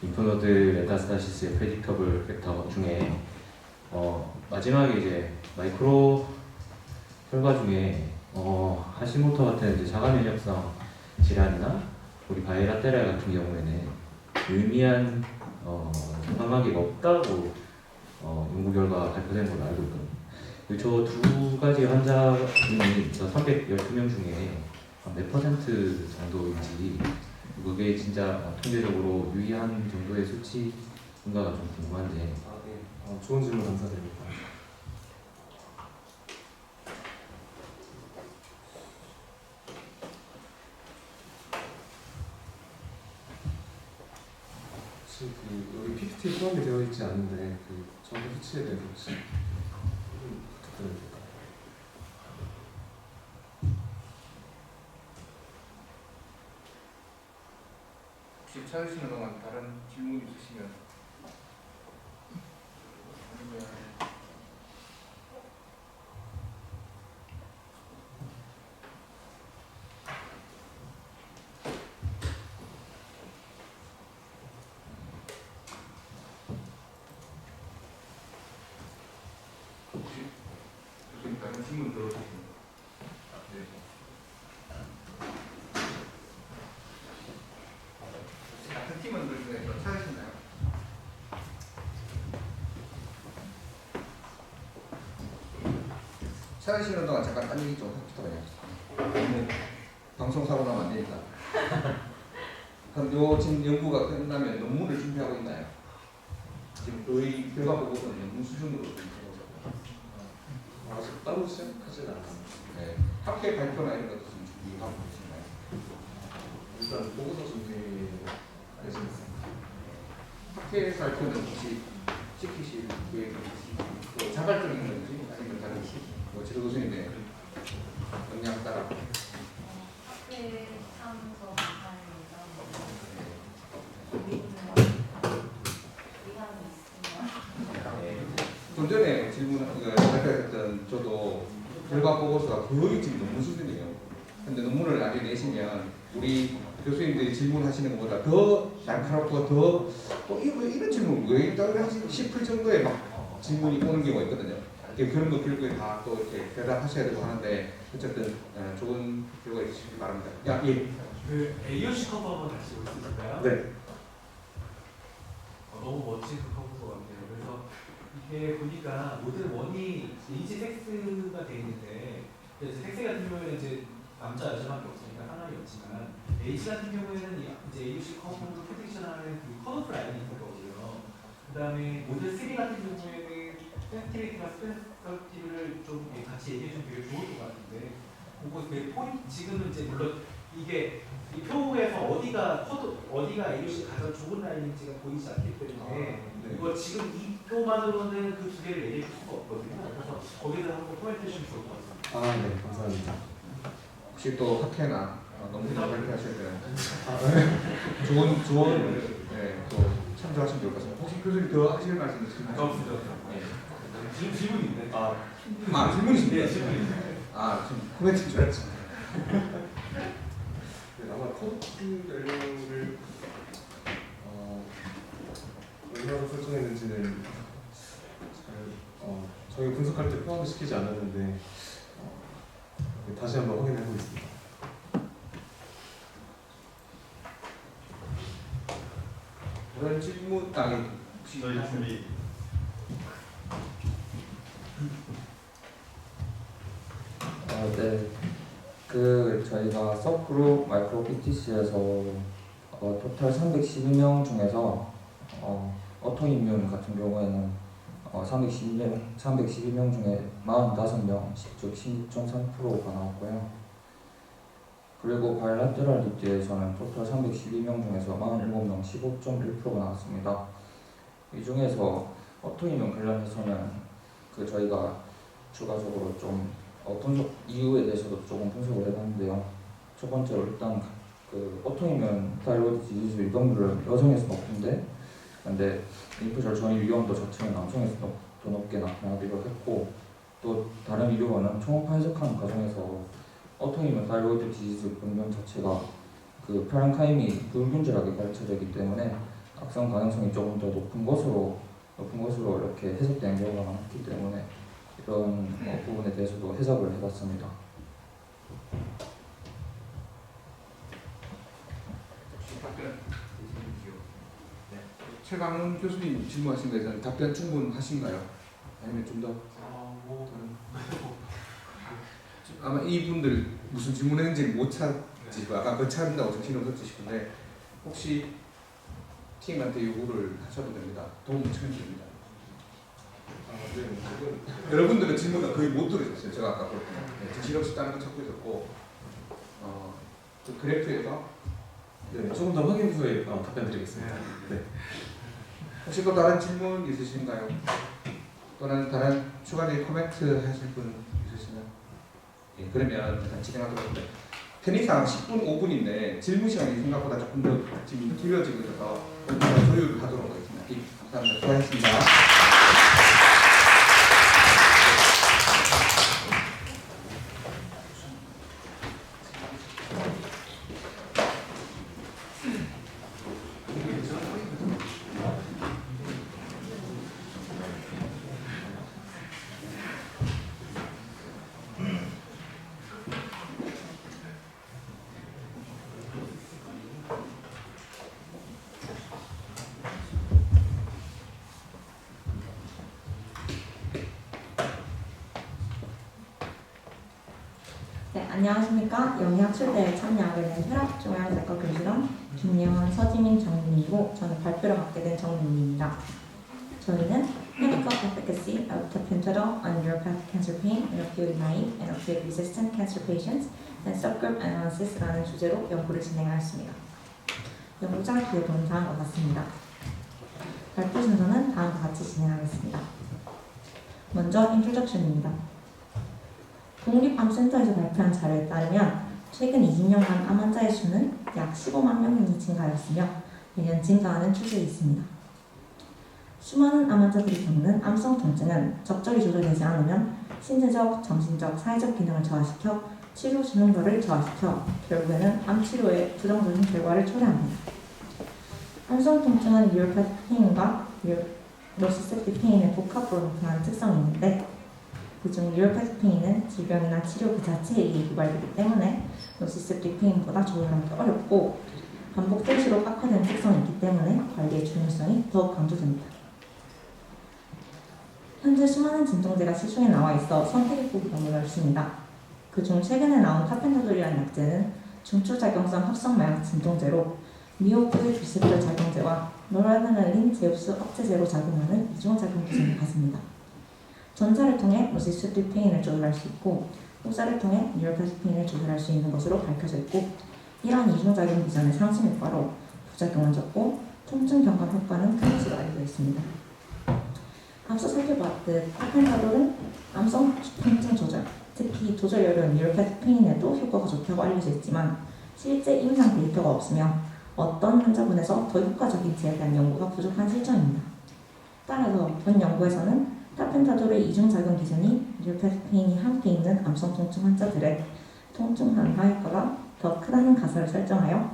인프노드 메타스타시스의 프레딕터블 팩터 중에 마지막에 이제 마이크로 결과 중에 하시모토 같은 이제 자가 면역성 질환이나 우리 바이라테랄 같은 경우에는 유의미한 상관관계가 없다고 연구 결과가 발표된 걸로 알고 있거든요. 저 두 가지 환자분이 저 312명 중에 몇 퍼센트 정도인지 그게 진짜 통계적으로 유의한 정도의 수치인가가 좀 궁금한데. 네, 좋은 질문 감사드립니다. 혹시 여기 PPT에 포함이 되어 있지 않은데 정보 수치에 대해서 혹시 좀 부탁드려도 될까요? 혹시 찾으시는 동안 다른 질문 있으시면 아니면 혹시 교수님 다른 질문 들어주시면 네. 같은 팀원들 중에서 찾으시나요? 찾으시는 동안 잠깐 딴 얘기 좀 합시다. 그냥 방송 사고 나면 안 되니까. 그럼 요 지금 연구가 끝나면 논문을 준비하고 있나요? 지금 저희 결과 보고서는 연구 수준으로 좀 아직 따로 시작하진 않았습니다. 네. 학회 발표나 이런 것도 좀 준비하고 계신가요? 일단 보고서 준비 열심히 했습니다. 학회 발표는 혹시 시키실 계획이 있으신가요? 또 자발적인 건지 아니면 다른 뭐 지도 교수님의 역량 따라. 학회 참석 감사합니다. 좀 전에 발표했던 저도 결과 보고서가 거의 지금 논문 수준이에요. 근데 논문을 나중에 내시면 우리 교수님들이 질문하시는 것보다 더 날카롭고 더 이런 질문 왜 있다고 싶을 정도의 막 질문이 오는 경우가 있거든요. 그런 거 결국에 다 또 이렇게 대답하셔야 되고 하는데 어쨌든 좋은 결과 있으시길 바랍니다. 예. 그 AOC 커버 한번 다시 볼 수 있을까요? 네. 너무 멋진 그 커버 같아요. 그래서 이게 보니까 모든 원이 인지 섹스가 돼 있는데, 그래서 섹스 같은 경우에는 이제 남자 여자밖에 없으니까 상관이 없지만 H 같은 경우에는 이제 AOC 커버로 프로텍션하는 그 컷오프 라인이 있을 거고요. 그 다음에 모델 3 같은 경우에는 센티리티와 스페셜티를 좀 같이 얘기해 주면 되게 좋을 것 같은데, 그거 그 포인트 지금은 이제 물론 이게 이 표에서 어디가 AOC 가장 좋은 라인인지가 보이지 않기 때문에 네. 이거 지금 이 표만으로는 그 두 개를 얘기해 줄 수가 없거든요. 그래서 거기다 한번 코멘트 해주시면 좋을 것 같습니다. 네, 감사합니다. 혹시 또 학회나 논문 발표하실 때 좋은 또 참조하시면 좋을 것 같습니다. 혹시 교수님 더 하실 말씀 있으신가요? 없습니다. 질문이 있네. 질문이신가요? 네, 질문이 있네. 지금 코멘트인 줄 알았죠. 네, 아마 코드 연령을 얼마나 설정했는지는 저희 분석할 때 포함을 시키지 않았는데 다시 한번 확인해 보겠습니다. 그런 질문 혹시 저희 준비. 네. 저희가 서브그룹 마이크로 PTC에서 토탈 312명 중에서 어토이뮨 같은 경우에는 312명 중에 45명, 즉 16.3%가 나왔고요. 그리고 바이라테럴리티에서는 토탈 312명 중에서 47명, 15.1%가 나왔습니다. 이 중에서 어토이뮨 관련해서는 저희가 추가적으로 좀 분석 이유에 대해서도 조금 분석을 해봤는데요. 첫 번째로 일단 어토이뮨 타이로이드 디지즈 위험률은 여성에서 높은데, 근데 림프절 전이 위험도 자체는 남성에서 더 높게 나타나기도 했고, 또 다른 의료원은 초음파 해석하는 과정에서 어토이뮨 타이로이드 디지즈 병변 자체가 페란카임이 불균질하게 가르쳐지기 때문에 악성 가능성이 조금 더 높은 것으로 이렇게 해석되는 경우가 많기 때문에 이런 부분에 대해서도 해석을 해봤습니다. 최강훈 교수님 질문하신 거에 대해서 답변 충분하신가요? 아니면 좀 더? 아마 이분들 무슨 질문했는지 못 찾으시고 아까 그 찾는다고 정신을 없으시는데 혹시 팀한테 요구를 하셔도 됩니다. 도움 청해 됩니다. 여러분들은 질문을 거의 못 들으셨어요. 제가 아까 볼 때. 정신없이 다른 거 찾고 있었고 그 그래프에서 조금 더 확인 후에 답변 드리겠습니다. 네. 혹시 또 다른 질문 있으신가요? 또는 다른 추가적인 코멘트 하실 분 있으시나요? 예, 그러면 일단 진행하도록 하겠습니다. 편의상 10분, 5분인데 질문 시간이 생각보다 조금 더 지금 길어지고 있어서 조율을 하도록 하겠습니다. 예, 감사합니다. 수고하셨습니다. 네, 안녕하십니까. 영희학술대에 참여하게 된 혈압종양내과 교수랑 김예원, 서지민 정문이고 저는 발표를 맡게 된 정문입니다. 저희는 Medical Efficacy of Tapentadol on Neuropathic Cancer Pain in Opioid-Naive and Opioid-Resistant Cancer Patients and Subgroup Analysis라는 주제로 연구를 진행하였습니다. 연구자 뒤에 본 사항과 같습니다. 발표 순서는 다음과 같이 진행하겠습니다. 먼저 인트로덕션입니다. 국립암센터에서 발표한 자료에 따르면 최근 20년간 암 환자의 수는 약 15만 명이 증가하였으며 매년 증가하는 추세에 있습니다. 수많은 암 환자들이 겪는 암성 통증은 적절히 조절되지 않으면 신체적, 정신적, 사회적 기능을 저하시켜 치료 수명도를 저하시켜 결국에는 암 치료에 부정적인 결과를 초래합니다. 암성 통증은 뉴로패틱 페인과 노시셉틱 페인의 복합으로 나타나는 특성이 있는데 그중 뉴로패틱 페인은 질병이나 치료 그 자체에 의해 유발되기 때문에 노시셉틱 페인보다 조절하기 어렵고 반복될수록 악화되는 특성이 있기 때문에 관리의 중요성이 더욱 강조됩니다. 현재 수많은 진통제가 시중에 나와 있어 선택의 폭이 너무 넓습니다. 그중 최근에 나온 타펜타돌이라는 약제는 중추작용성 합성마약 진통제로 미오프의 리셉터 작용제와 노라드레날린 제흡수 억제제로 작용하는 이중작용 기전을 가집니다. 전자를 통해 노시셉틱 페인을 조절할 수 있고 후자를 통해 뉴로패틱 페인을 조절할 수 있는 것으로 밝혀져 있고 이러한 이중작용 기전의 상승 효과로 부작용은 적고 통증 경감 효과는 큰 것으로 알려져 있습니다. 앞서 살펴봤듯 타펜타돌은 암성 통증 조절, 특히 조절이 어려운 뉴로패틱 페인에도 효과가 좋다고 알려져 있지만 실제 임상 데이터가 없으며 어떤 환자분에서 더 효과적인지에 대한 연구가 부족한 실정입니다. 따라서 본 연구에서는 타펜타돌의 이중작용 기전이 뉴로패틱 페인이 함께 있는 암성 통증 환자들의 통증 완화 효과가 더 크다는 가설을 설정하여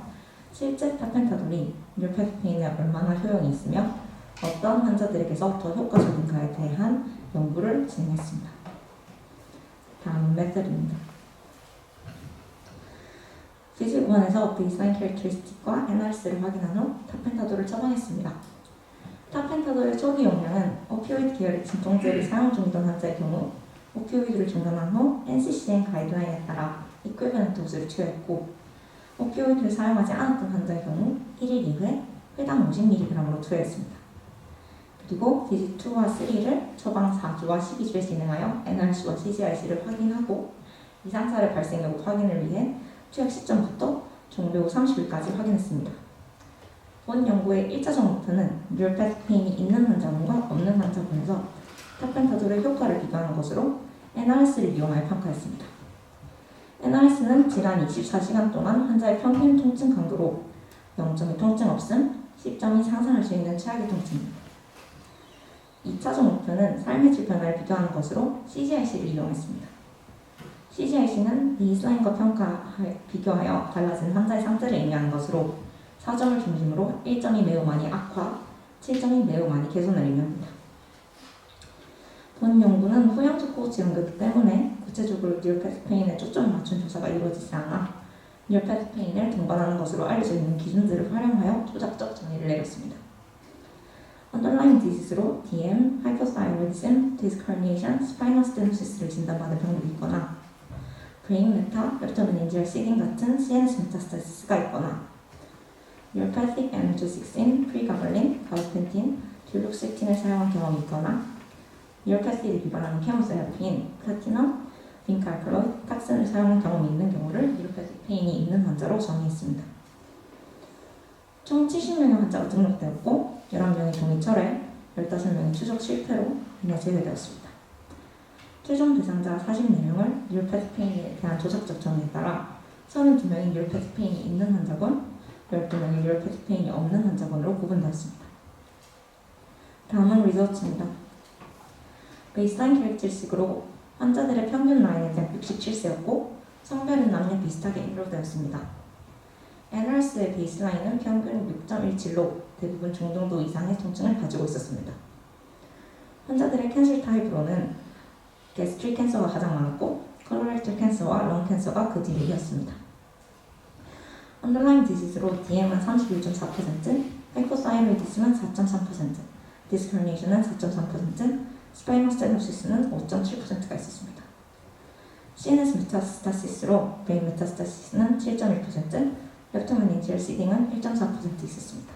실제 타펜타돌이 뉴로패스페인에 얼마나 효용이 있으며 어떤 환자들에게서 더 효과적인가에 대한 연구를 진행했습니다. 다음은 메서드입니다. 피직 1에서 베이스라인 캐릭터리스틱과 NRS를 확인한 후 타펜타돌을 처방했습니다. 타펜타돌의 초기 용량은 오피오이드 계열의 진통제를 사용 중이던 환자의 경우 오피오이드를 중단한 후 NCCN 가이드라인에 따라 이퀄리번트 도수를 투여했고 오피오이드를 사용하지 않았던 환자의 경우 1일 이후에 회당 50mg으로 투여했습니다. 그리고 비직 2와 3를 처방 4주와 12주에 진행하여 NRC와 CGIC를 확인하고 이상사를 발생 여부 확인을 위해 투약 시점부터 종료 후 30일까지 확인했습니다. 본 연구의 1차적 목표는 뉴로패스페인이 있는 환자분과 없는 환자분에서 타펜타돌의 효과를 비교하는 것으로 NRS를 이용하여 평가했습니다. NRS는 질환 24시간 동안 환자의 평균 통증 강도로 0점의 통증 없음, 10점이 상상할 수 있는 최악의 통증입니다. 2차적 목표는 삶의 질 변화를 비교하는 것으로 CGIC를 이용했습니다. CGIC는 베이스라인과 비교하여 달라진 환자의 상태를 의미하는 것으로 4점을 중심으로 1점이 매우 많이 악화, 7점이 매우 많이 개선을 의미합니다. 본 연구는 후형적 코치 연구이기 때문에 구체적으로 뉴로패스페인에 초점을 맞춘 조사가 이루어지지 않아 뉴로패스페인을 동반하는 것으로 알려져 있는 기준들을 활용하여 조작적 정의를 내렸습니다. 언더라인 디지즈로 DM, 하이퍼사이로이디즘, 디스크 herniation, 스파이널 스테노시스를 진단받은 병력이 있거나 브레인 메타, 렙토메닌지얼 시딩 같은 CNS 메타스타시스가 있거나 뉴로패틱 애널제식신, 프리가발린, 가바펜틴, 듀록시틴을 사용한 경험이 있거나 뉴로패시를 기반하는 케모세라피인 플라티넘, 빈칼클로이드, 탁슨을 사용한 경험이 있는 경우를 뉴로패스페인이 있는 환자로 정의했습니다. 총 70명의 환자가 등록되었고 11명이 동의철회, 15명이 추적 실패로 인해 제외되었습니다. 최종 대상자 44명을 뉴로패스페인에 대한 조작적 정의에 따라 32명이 뉴로패스페인이 있는 환자군, 12명이 뉴로패스페인이 없는 환자군으로 구분되었습니다. 다음은 리서치입니다. 베이스라인 캐릭터리스틱으로 환자들의 평균 나이는 약 67세였고 성별은 남녀 비슷하게 인로되었습니다. NRS의 베이스라인은 평균 6.17로 대부분 중등도 이상의 통증을 가지고 있었습니다. 환자들의 캔슬 타입으로는 게스트릭 캔서가 가장 많았고 콜로렉탈 캔서와 런 캔서가 그 뒤를 이었습니다. 언더라인 디지즈로 DM은 31.4%, 하이포사이로이디즘은 4.3%, 디스크 herniation은 4.3%, 스파이널 스테노시스는 5.7%가 있었습니다. CNS 메타스타시스로 브레인 메타스타시스는 7.1%, 렙토메닌지얼 시딩은 1.4% 있었습니다.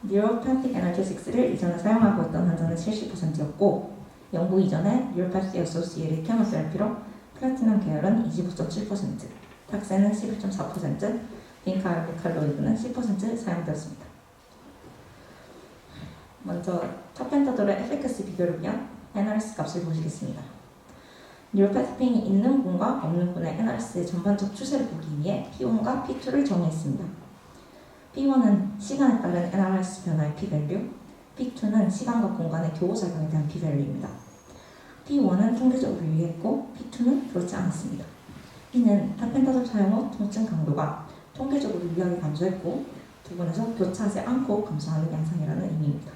뉴로패틱 애널제식스를 이전에 사용하고 있던 환자는 70%였고 연구 이전에 뉴로패틱 어소시에이티드 케모세라피로 플래티넘 계열은 25.7%, 탁센은 11.4%, 빈칼로이드는 10% 사용되었습니다. 먼저 타펜타돌의 에피커시 비교를 위한 NRS 값을 보시겠습니다. 뉴로패스페인이 있는 군과 없는 군의 NRS의 전반적 추세를 보기 위해 P1과 P2를 정의했습니다. P1은 시간에 따른 NRS 변화의 P-밸류, P2는 시간과 공간의 교호작용에 대한 P-밸류입니다. P1은 통계적으로 유의했고 P2는 그렇지 않았습니다. 이는 타펜타돌 사용 후 통증 강도가 통계적으로 유의하게 감소했고 두 군에서 교차하지 않고 감소하는 양상이라는 의미입니다.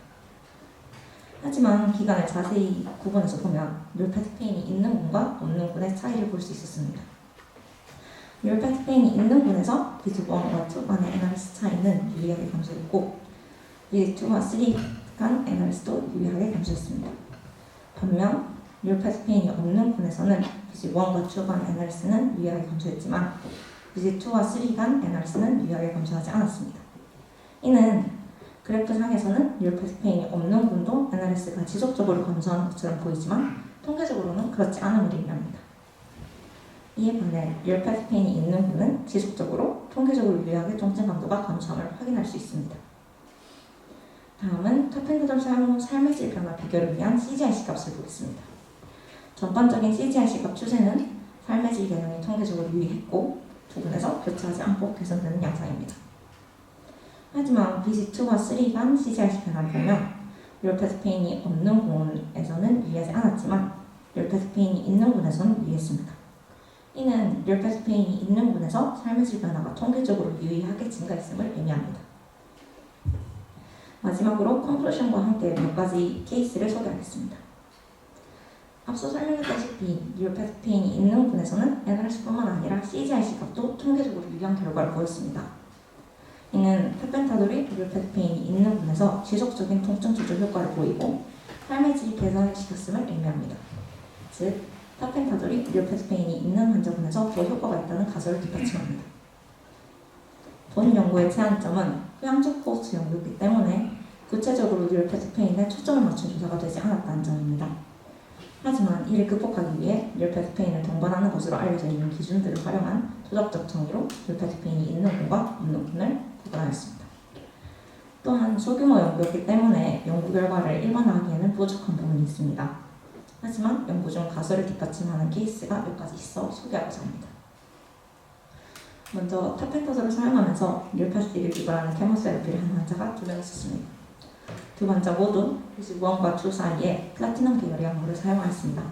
하지만 기간을 자세히 구분해서 보면 뉴로패스페인이 있는 군과 없는 군의 차이를 볼 수 있었습니다. 뉴로패스페인이 있는 군에서 비즈 1과 2 간의 NRS 차이는 유의하게 감소했고 비즈 2와 3 간 NRS도 유의하게 감소했습니다. 반면 뉴로패스페인이 없는 군에서는 비즈 1과 2 간 NRS는 유의하게 감소했지만 비즈 2와 3 간 NRS는 유의하게 감소하지 않았습니다. 이는 그래프상에서는 뉴로패스페인이 없는 군도 NRS가 지속적으로 감소하는 것처럼 보이지만 통계적으로는 그렇지 않음을 의미합니다. 이에 반해 뉴로패스페인이 있는 군은 지속적으로 통계적으로 유의하게 통증 강도가 감소함을 확인할 수 있습니다. 다음은 타펜타돌 사용 후 삶의 질 변화 비교를 위한 CGIC 값을 보겠습니다. 전반적인 CGIC 값 추세는 삶의 질 개선이 통계적으로 유의했고 두 군에서 교차하지 않고 개선되는 양상입니다. 하지만 BC2와 3 간 CGIC 변화를 보면 뉴로패스페인이 없는 군에서는 유의하지 않았지만 뉴로패스페인이 있는 군에서는 유의했습니다. 이는 뉴로패스 페인이 있는 분에서 삶의 질 변화가 통계적으로 유의하게 증가했음을 의미합니다. 마지막으로 컨클루션과 함께 몇 가지 케이스를 소개하겠습니다. 앞서 설명했다시피 뉴로패스 페인이 있는 분에서는 NRS뿐만 아니라 CGI 시각도 통계적으로 유리한 결과를 보였습니다. 이는 타펜타돌이 뉴로패스 페인이 있는 분에서 지속적인 통증 조절 효과를 보이고 삶의 질 개선을 시켰음을 의미합니다. 즉, 타펜타돌이 뉴로패스 페인이 있는 환자분에서 더 효과가 있다는 가설을 뒷받침합니다. 본 연구의 제한점은 휴양적 코스트 연구이기 때문에 구체적으로 뉴로패스 페인에 초점을 맞춘 조사가 되지 않았다는 점입니다. 하지만 이를 극복하기 위해 뉴로패스 페인을 동반하는 것으로 알려져 있는 기준들을 활용한 도덕적 정의로 뉴로패스 페인이 있는 분과 없는 분을 구분하였습니다. 또한 소규모 연구였기 때문에 연구 결과를 일반화하기에는 부족한 부분이 있습니다. 하지만 연구 중 가설을 뒷받침하는 케이스가 몇 가지 있어 소개하고자 합니다. 먼저 타펜타돌을 사용하면서 뉴로패스를 유발하는 케모세라피를 한 환자가 2명 있었습니다. 두 환자 모두 1과 2 사이에 플라티넘 계열의 약물을 사용하였습니다.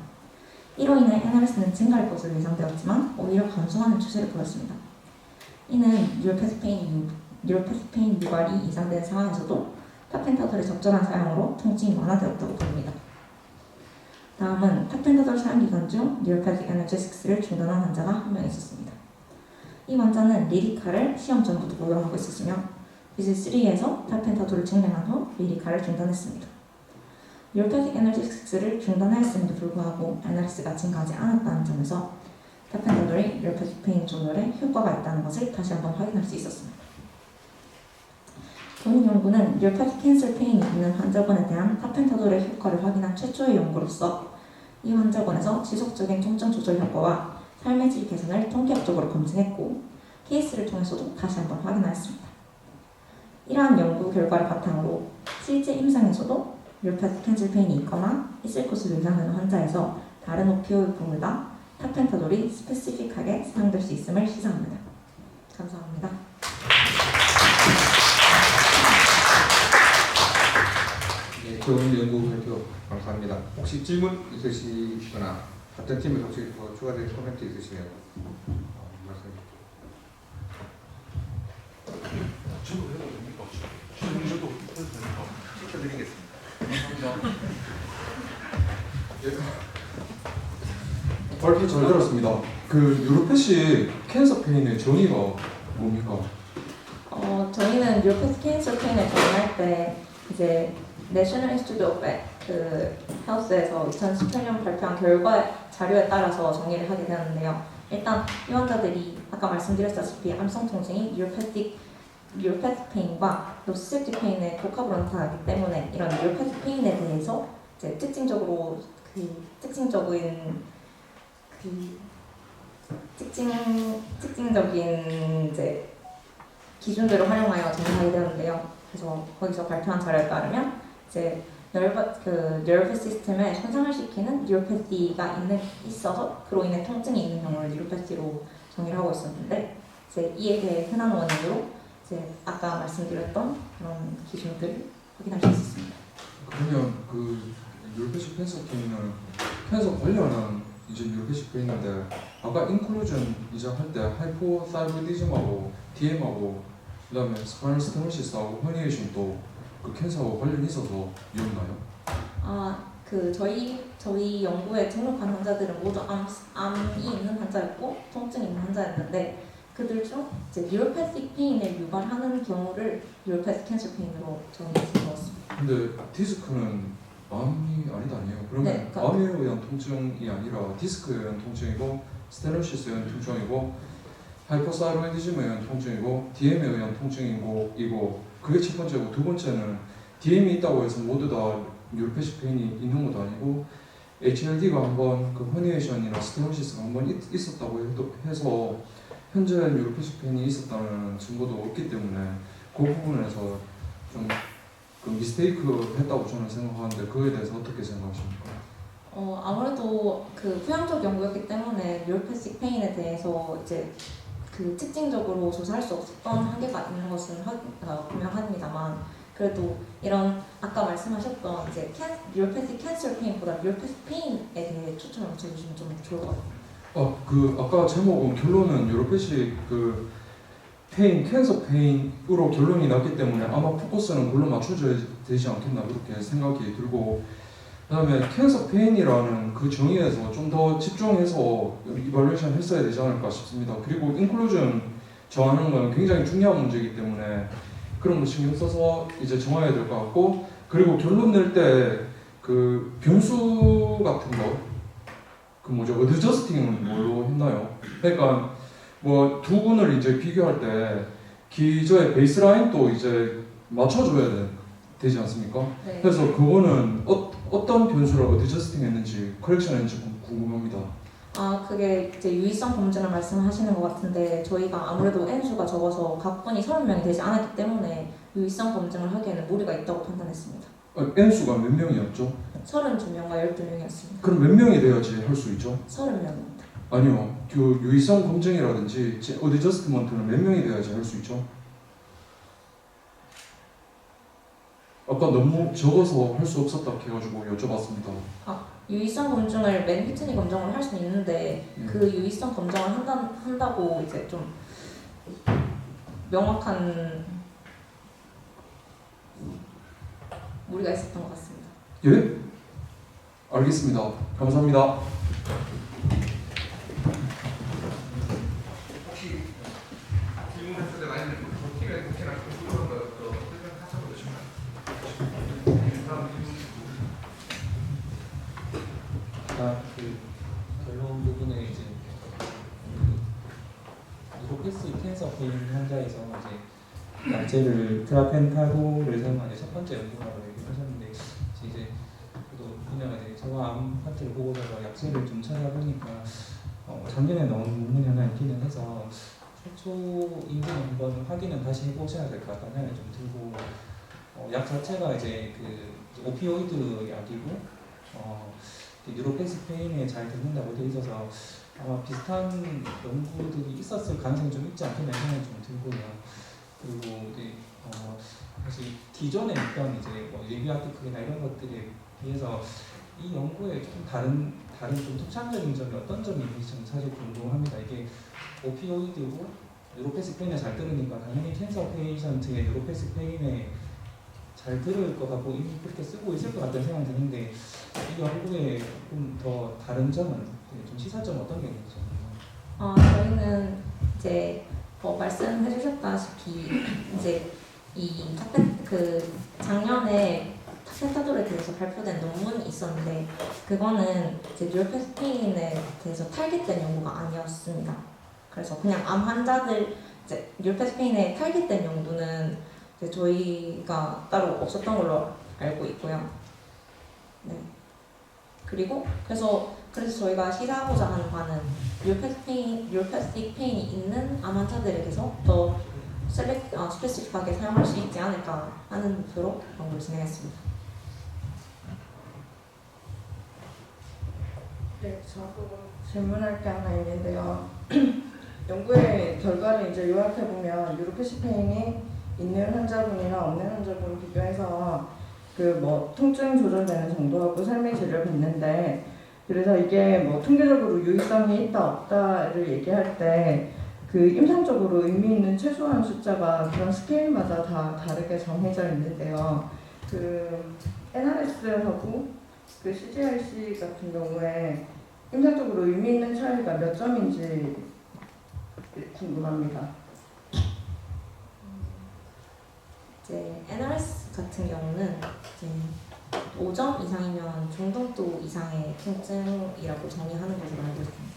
이로 인해 NRS는 증가할 것으로 예상되었지만 오히려 감소하는 추세를 보였습니다. 이는 뉴로패스 페인 유발이 이상된 상황에서도 타펜타돌의 적절한 사용으로 통증이 완화되었다고 보입니다. 다음은 타펜타돌 사용 기간 중 뉴로패틱 에너제틱스를 중단한 환자가 한 명 있었습니다. 이 환자는 리디카를 시험 전부터 복용하고 있었으며 비즈 3에서 타펜타돌을 증량한 후 리디카를 중단했습니다. 뉴로패틱 에너제틱스를 중단하였음에도 불구하고 NRS가 증가하지 않았다는 점에서 타펜타돌이 뉴로패틱 페인 조절에 효과가 있다는 것을 다시 한번 확인할 수 있었습니다. 본 연구는 뉴로패틱 캔슬 페인이 있는 환자분에 대한 타펜타돌의 효과를 확인한 최초의 연구로서 이 환자분에서 지속적인 통증 조절 효과와 삶의 질 개선을 통계학적으로 검증했고 케이스를 통해서도 다시 한번 확인하였습니다. 이러한 연구 결과를 바탕으로 실제 임상에서도 뉴로패틱 캔슬 페인이 있거나 있을 것으로 예상되는 환자에서 다른 오피오이드보다 타펜타돌이 스페시픽하게 사용될 수 있음을 시사합니다. 감사합니다. 네, 좋은 연구 발표 감사합니다. 혹시 질문 있으시거나 같은 팀에 혹시 뭐 추가될 코멘트 있으시면 말씀해 주십시오. 저도 해도 됩니까? 저도 해도 됩니까? 시켜드리겠습니다. 발표 잘 들었습니다. 그 뉴로패시 캔서 페인의 정의가 뭡니까? 저희는 뉴로패스 캔서 페인을 정의할 때 이제 내셔널 인스티튜트 오브 헬스에서 2018년 발표한 결과 자료에 따라서 정의를 하게 되었는데요. 일단 이 환자들이 아까 말씀드렸다시피 암성 통증이 뉴로패틱 페인과 노시셉틱 페인의 복합으로 나타나기 때문에 이런 뉴로패틱 페인에 대해서 이제 특징적인 이제 기준들을 활용하여 정의하게 되었는데요. 그래서 거기서 발표한 자료에 따르면 이제 nerve 시스템에 손상을 시키는 뉴로패티가 있어서 그로 인해 통증이 있는 경우를 뉴로패티로 정의를 하고 있었는데 이제 이에 대해 흔한 원인으로 이제 아까 말씀드렸던 그런 기준들을 확인할 수 있었습니다. 그러면 그 뉴로패시 캔서 페인은 캔서 관련한 이제 뉴로패시 페인인데 아까 인클루전 이제 할 때 하이포사이로디즘하고 DM하고 그다음에 스파이널 스테노시스하고 허니에이션도 그 캔서하고 관련이 있어서 위험나요? 저희 연구에 등록한 환자들은 모두 암이 있는 환자였고 통증이 있는 환자였는데 그들 중 이제 뉴로패틱 페인을 유발하는 경우를 뉴로패틱 캔서 페인으로 정의했습니다. 근데 디스크는 암이 아니에요? 그러면 네, 암에 의한 통증이 아니라 디스크에 의한 통증이고 스테노시스에 의한 통증이고 하이퍼사이로이디즘에 의한 통증이고 DM에 의한 통증이고 그게 첫 번째고 두 번째는 DM이 있다고 해서 모두 다 뉴로패시 페인이 있는 것도 아니고 HLD가 한번 그 허니에이션이나 스테노시스가 한번 있었다고 해서 현재 뉴로패시 페인이 있었다는 증거도 없기 때문에 그 부분에서 좀 그 미스테이크 했다고 저는 생각하는데 그거에 대해서 어떻게 생각하십니까? 아무래도 그 후향적 연구였기 때문에 뉴로패틱 페인에 대해서 이제 그 특징적으로 조사할 수 없었던 한계가 있는 것은 분명합니다만 그래도 이런 아까 말씀하셨던 이제 뉴로패틱 캔슬 페인보다 뉴로패틱 페인에 대해 초점을 맞춰주시면 좀 좋을 것 같아요. 아까 제목은 결론은 유로패식 캔서 페인으로 결론이 났기 때문에 아마 포커스는 그걸로 맞춰져야 되지 않겠나 그렇게 생각이 들고, 그다음에 캔서 페인이라는 그 정의에서 좀 더 집중해서 이발레이션 했어야 되지 않을까 싶습니다. 그리고 인클루전 정하는 건 굉장히 중요한 문제이기 때문에 그런 거 신경 써서 이제 정해야 될 것 같고, 그리고 결론 낼 때 그 변수 같은 거, 어드저스팅은 뭘로 했나요? 그러니까 뭐 두 군을 이제 비교할 때 기저의 베이스라인도 이제 맞춰줘야 되지 않습니까? 네. 그래서 그거는 어떤 변수를 어드저스팅 했는지, 커렉션 했는지 궁금합니다. 그게 이제 유의성 검증을 말씀하시는 것 같은데, 저희가 아무래도 N수가 적어서 각 분이 30명이 되지 않았기 때문에 유의성 검증을 하기에는 무리가 있다고 판단했습니다. N수가 몇 명이었죠? 32명과 12명이었습니다. 그럼 몇 명이 돼야지 할 수 있죠? 30명입니다. 아니요. 그 유의성 검증이라든지 어드저스트먼트는 몇 명이 돼야지 할 수 있죠? 아까 너무 적어서 할 수 없었다 해가지고 여쭤봤습니다. 유의성 검증을 맨 휘트니 검정을 할 수는 있는데 그 유의성 검정을 한다고 이제 좀 명확한 무리가 있었던 것 같습니다. 예? 알겠습니다. 감사합니다. 혹시 질문하실 때가 아니면 도티가 혹시나 그런 거 하셔도 되시나요? 그 결론 부분에 이제 유로패스 캔서 페인 환자에서 이제 약제를 트라펜타도를 사용하는 첫 번째 연구라고 얘기를 하셨는데, 이제 또 분야가 이제 제가 암 파트를 보고서 약제를 좀 찾아보니까 작년에 나온 논문이 하나 있기는 해서 최초인지 한번 확인은 다시 해보셔야 될 것 같다는 생각이 좀 들고, 약 자체가 이제 그 오피오이드 약이고 뉴로패스페인에 잘 듣는다고 되어 있어서 아마 비슷한 연구들이 있었을 가능성이 좀 있지 않겠나 생각이 좀 들고요. 그리고 이제 사실 기존에 있던 이제 리뷰 아티클이나 이런 것들에 비해서 이 연구에 조금 다른 좀 특징적인 점이 어떤 점이 있는지 좀 사실 궁금합니다. 이게 오피오이드고 뉴로패스페인에 잘 들으니까 당연히 캔서 페이션트의 뉴로패스페인에 잘 들을 것 같고 이미 그렇게 쓰고 있을 것 같다는 생각이 드는데, 이 연구에 조금 더 다른 점은 좀 시사점 어떤 게 있는지. 저희는 이제 말씀해주셨다시피 이제 작년에 타펜타돌에 대해서 발표된 논문이 있었는데, 그거는 이제 뉴로패스페인에 대해서 탈기된 연구가 아니었습니다. 그래서 그냥 암 환자들 이제 뉴로패스페인에 탈기된 연구는 이제 저희가 따로 없었던 걸로 알고 있고요. 네. 그리고 그래서 저희가 시사하고자 하는 바는 뉴로패스틱 페인이 있는 암 환자들에게서 더 스페시픽하게 사용할 수 있지 않을까 하는 목표로 연구를 진행했습니다. 네, 저도 질문할 게 하나 있는데요. 연구의 결과를 이제 요약해보면 뉴로패시페인이 있는 환자분이랑 없는 환자분 비교해서 통증 조절되는 정도하고 삶의 질을 뵙는데, 그래서 이게 통계적으로 유의성이 있다 없다를 얘기할 때 임상적으로 의미 있는 최소한 숫자가 그런 스케일마다 다 다르게 정해져 있는데요. NRS하고 CGRC 같은 경우에 임상적으로 의미 있는 차이가 몇 점인지 궁금합니다. 이제 NRS 같은 경우는 이제 5점 이상이면 중등도 이상의 통증이라고 정의하는 것으로 알고 있습니다.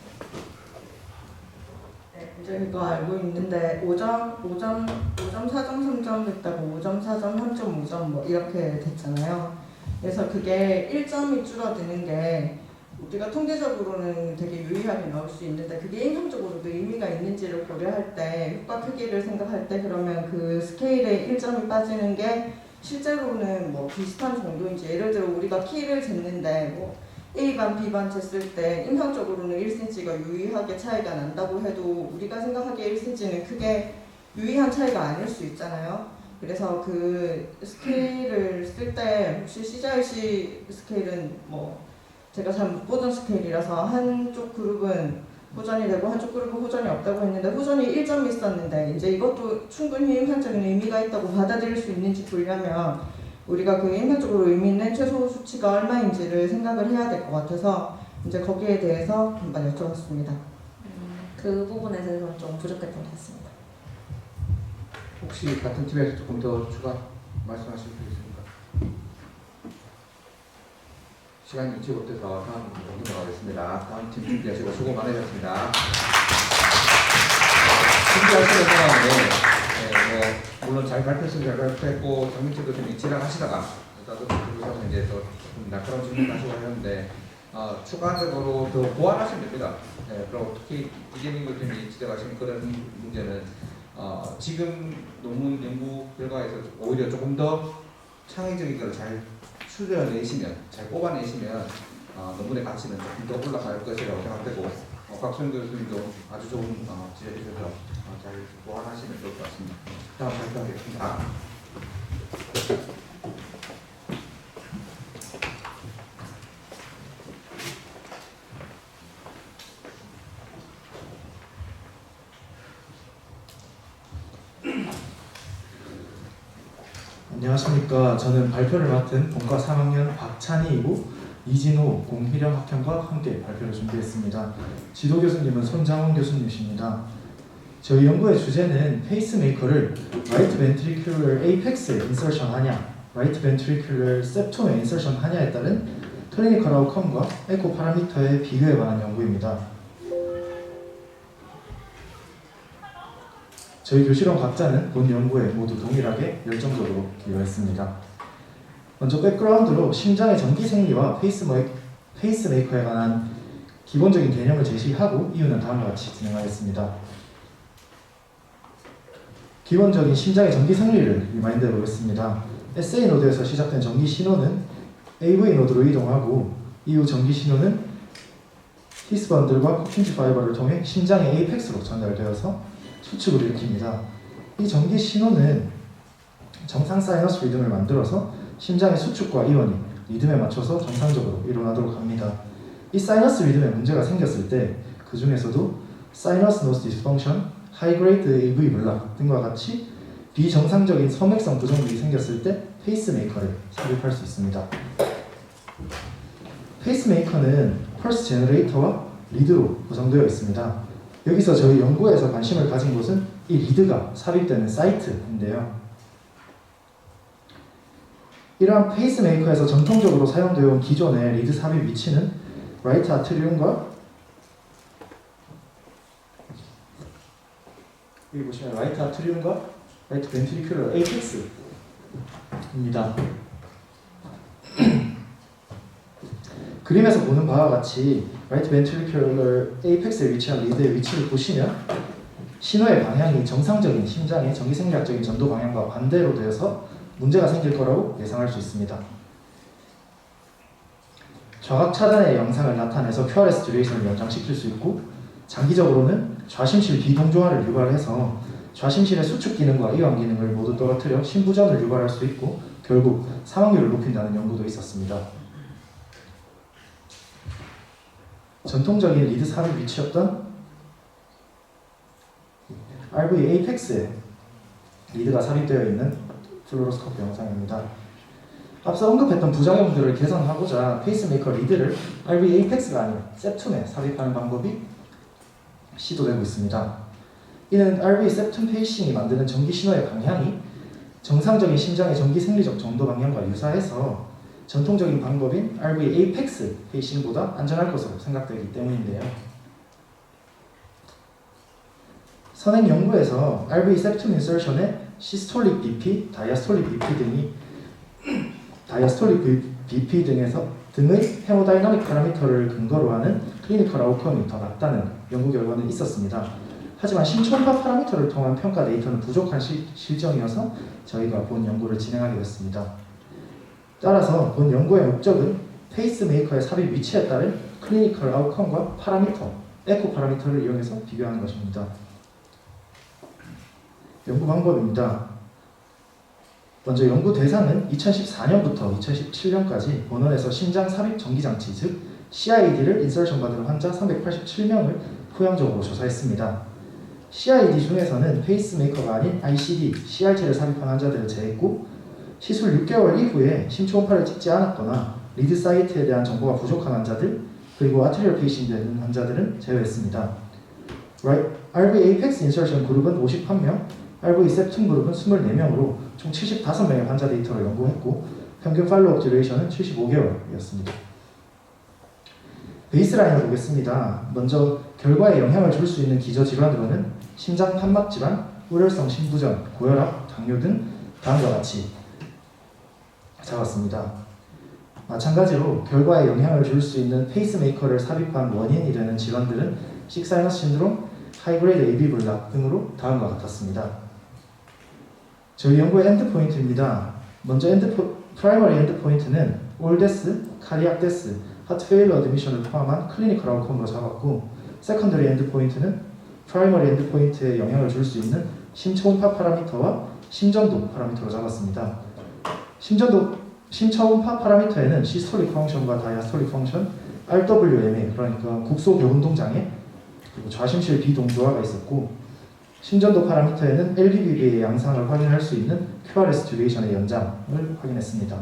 네, 이제 그거 알고 있는데 5점, 4점, 3점 됐다고 5점, 4점, 3.5점 뭐 이렇게 됐잖아요. 그래서 그게 1점이 줄어드는 게 우리가 통계적으로는 되게 유의하게 나올 수 있는데, 그게 임상적으로도 의미가 있는지를 고려할 때, 효과 크기를 생각할 때, 그러면 그 스케일에 1점이 빠지는 게 실제로는 비슷한 정도인지, 예를 들어 우리가 키를 쟀는데 A반, B반 쟀을 때 임상적으로는 1cm가 유의하게 차이가 난다고 해도 우리가 생각하기에 1cm는 크게 유의한 차이가 아닐 수 있잖아요. 그래서 그 스케일을 쓸 때 혹시 CGRC 스케일은 제가 잘 못 보던 스케일이라서 한쪽 그룹은 후전이 되고 한쪽 그룹은 후전이 없다고 했는데 후전이 1점이 있었는데 이제 이것도 충분히 임상적인 의미가 있다고 받아들일 수 있는지 보려면 우리가 그 임상적으로 의미 있는 최소 수치가 얼마인지를 생각을 해야 될 것 같아서 이제 거기에 대해서 한번 여쭤봤습니다. 그 부분에 대해서는 좀 부족했던 것 같습니다. 혹시 같은 팀에서 조금 더 추가 말씀하실 수 있습니까? 시간이 일찍 없어서 다음 팀으로 가겠습니다. 다음 팀 준비하시고 수고 많으셨습니다. 준비하시는 동안에 물론 잘 발표했으면 잘 발표했고 정민철 교수님이 지나가시다가 나도 그러셔서 이제 또 조금 날카로운 질문 하시고 하셨는데 추가적으로 더 보완하시면 됩니다. 그리고 특히 이재민 교수님이 지적하신 그런 문제는 지금 논문 연구 결과에서 오히려 조금 더 창의적인 걸 잘 추려내시면, 잘 뽑아내시면 논문의 가치는 조금 더 올라갈 것이라고 생각되고 곽수영 교수님도 아주 좋은 지적해 주셔서 잘 보완하시면 좋을 것 같습니다. 다음 발표하겠습니다. 안녕하십니까. 저는 발표를 맡은 본과 3학년 박찬희이고 이진호 공희령 학형과 함께 발표를 준비했습니다. 지도 교수님은 손장훈 교수님이십니다. 저희 연구의 주제는 페이스메이커를 Right Ventricular Apex에 인서션 하냐, Right Ventricular Septum에 인서션 하냐에 따른 클리니컬 아웃컴과 에코 파라미터의 비교에 관한 연구입니다. 저희 교실원 각자는 본 연구에 모두 동일하게 열정적으로 기여했습니다. 먼저 백그라운드로 심장의 전기 생리와 페이스메이커에 관한 기본적인 개념을 제시하고 이유는 다음과 같이 진행하겠습니다. 기본적인 심장의 전기 생리를 리마인드해 보겠습니다. SA 노드에서 시작된 전기 신호는 AV 노드로 이동하고 이후 전기 신호는 히스 번들과 코킨지 파이버를 통해 심장의 에이펙스로 전달되어서 수축을 일으킵니다. 이 전기 신호는 정상 사이너스 리듬을 만들어서 심장의 수축과 이완이 리듬에 맞춰서 정상적으로 일어나도록 합니다. 이 사이너스 리듬에 문제가 생겼을 때 그 중에서도 사이너스 노스 디스펑션, 하이그레이드 AV 블락 등과 같이 비정상적인 섬액성 부정맥이 생겼을 때 페이스메이커를 삽입할 수 있습니다. 페이스메이커는 펄스 제너레이터와 리드로 구성되어 있습니다. 여기서 저희 연구에서 관심을 가진 곳은 이 리드가 삽입되는 사이트인데요. 이러한 페이스메이커에서 전통적으로 사용되어 온 기존의 리드 삽입 위치는 라이트 아트리움과 여기 보시면 라이트 아트리움과 라이트 벤트리큘러 에이펙스입니다. 그림에서 보는 바와 같이 라이트 벤트리큘러 에이펙스에 위치한 리드의 위치를 보시면 신호의 방향이 정상적인 심장의 전기생리학적인 전도 방향과 반대로 되어서 문제가 생길 거라고 예상할 수 있습니다. 좌각 차단의 영상을 나타내서 QRS 듀레이션을 연장시킬 수 있고 장기적으로는 좌심실 비동조화를 유발해서 좌심실의 수축 기능과 이완 기능을 모두 떨어뜨려 심부전을 유발할 수 있고 결국 사망률을 높인다는 연구도 있었습니다. 전통적인 리드 삽입 위치였던 RV 에이펙스에 리드가 삽입되어 있는 플루로스코프 영상입니다. 앞서 언급했던 부작용들을 개선하고자 페이스메이커 리드를 RV 에이펙스가 아닌 septum에 삽입하는 방법이 시도되고 있습니다. 이는 RV septum 페이싱이 만드는 전기 신호의 방향이 정상적인 심장의 전기 생리적 전도 방향과 유사해서 전통적인 방법인 RV 에이펙스 페이싱보다 안전할 것으로 생각되기 때문인데요. 선행 연구에서 RV septum insertion의 시스톨릭 BP, 다이아스톨릭 BP 등의 헤모다이나믹 파라미터를 근거로 하는 클리니컬 아웃컴이 더 낮다는 연구 결과는 있었습니다. 하지만 심초음파 파라미터를 통한 평가 데이터는 부족한 실정이어서 저희가 본 연구를 진행하게 됐습니다. 따라서 본 연구의 목적은 페이스메이커의 삽입 위치에 따른 클리니컬 아웃컴과 파라미터, 에코 파라미터를 이용해서 비교하는 것입니다. 연구 방법입니다. 먼저 연구 대상은 2014년부터 2017년까지 본원에서 심장 삽입 전기장치 즉 CIED를 인서션 받은 환자 387명을 토양적으로 조사했습니다. CID 중에서는 페이스메이커가 아닌 ICD, CRT를 삽입한 환자들을 제외했고 시술 6개월 이후에 심초음파를 찍지 않았거나 리드 사이트에 대한 정보가 부족한 환자들 그리고 아트리얼 페이싱 되는 환자들은 제외했습니다. RV Apex 인서션 그룹은 51명, RV septum 그룹은 24명으로 총 75명의 환자 데이터를 연구했고 평균 팔로우업 듀레이션은 75개월이었습니다. 베이스라인을 보겠습니다. 먼저 결과에 영향을 줄 수 있는 기저질환으로는 심장 판막 질환, 우렬성 심부전, 고혈압, 당뇨 등 다음과 같이 잡았습니다. 마찬가지로 결과에 영향을 줄 수 있는 페이스메이커를 삽입한 원인이 되는 질환들은 식사이너스 신드롬, 하이그레이드 AV 블락 등으로 다음과 같았습니다. 저희 연구의 엔드포인트입니다. 먼저 프라이머리 엔드포인트는 올데스, 카디악 데스, 하트 페일러 어드미션을 포함한 클리니컬 아웃컴으로 잡았고 세컨더리 엔드포인트는 프라이머리 엔드포인트에 영향을 줄 수 있는 심초음파 파라미터와 심전도 파라미터로 잡았습니다. 심초음파 파라미터에는 시스톨릭 펑션과 다이아스톨릭 펑션, RWMA 그러니까 국소교운동 장애, 그리고 좌심실 비동조화가 있었고 심전도 파라미터에는 LVVB의 양상을 확인할 수 있는 QRS 듀레이션의 연장을 확인했습니다.